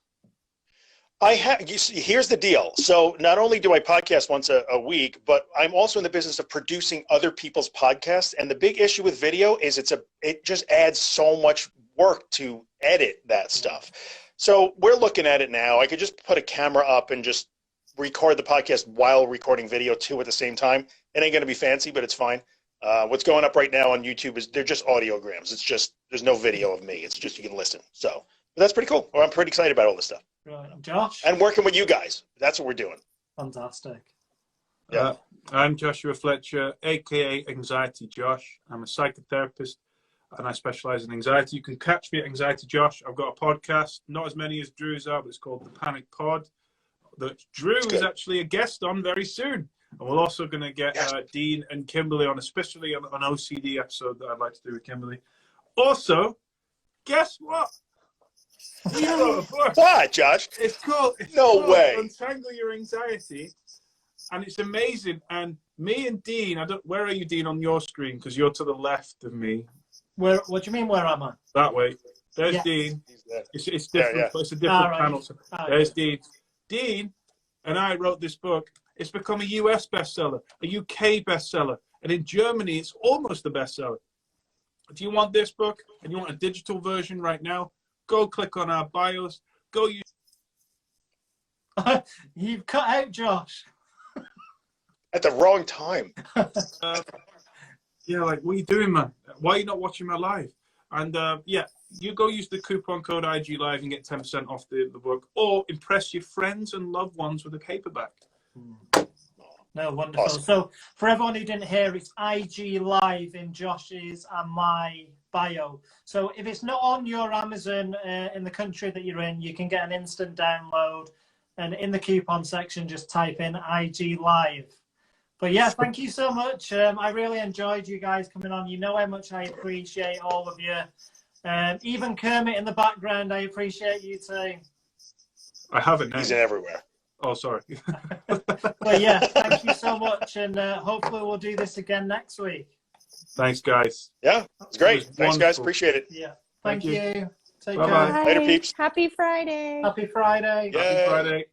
I have. Here's the deal. So not only do I podcast once a week, but I'm also in the business of producing other people's podcasts. And the big issue with video is it just adds so much work to edit that stuff. So we're looking at it now. I could just put a camera up and just record the podcast while recording video too at the same time. It ain't going to be fancy, but it's fine. What's going up right now on YouTube is they're just audiograms. It's just, there's no video of me. It's just, you can listen. So but that's pretty cool. Well, I'm pretty excited about all this stuff. Right. Josh? And working with you guys. That's what we're doing. Fantastic. Yeah. I'm Joshua Fletcher, aka Anxiety Josh. I'm a psychotherapist and I specialize in anxiety. You can catch me at Anxiety Josh. I've got a podcast, not as many as Drew's are, but it's called The Panic Pod, that Drew is actually a guest on very soon. And we're also going to get Dean and Kimberly on, especially on an OCD episode that I'd like to do with Kimberly. Also, guess what? You wrote a book. What, Josh? It's called way. Untangle Your Anxiety. And it's amazing. And me and Dean, where are you, Dean, on your screen? Because you're to the left of me. What do you mean, where am I? That way. There's Dean. It's different. Yeah. It's a different right. panel. So there's Dean. Dean and I wrote this book. It's become a US bestseller, a UK bestseller, and in Germany, it's almost a bestseller. If you want this book and you want a digital version right now, go click on our bios. Go use. You've cut out Josh. At the wrong time. Yeah, like, what are you doing, man? Why are you not watching my live? And yeah, you go use the coupon code IG Live and get 10% off the book, or impress your friends and loved ones with a paperback. No, wonderful. Awesome. So for everyone who didn't hear, it's IG Live in Josh's and my bio. So if it's not on your Amazon in the country that you're in, you can get an instant download. And in the coupon section, just type in IG Live. But yeah, thank you so much. I really enjoyed you guys coming on. You know how much I appreciate all of you. Even Kermit in the background, I appreciate you too. I haven't. He's everywhere. Oh, sorry. But yeah, thank you so much. And hopefully we'll do this again next week. Thanks, guys. Yeah, it's great. Thanks, wonderful. guys. Appreciate it. Yeah. Thank you. Take Bye-bye. care. Later, peeps. Happy Friday. Happy Friday. Yay. Happy Friday.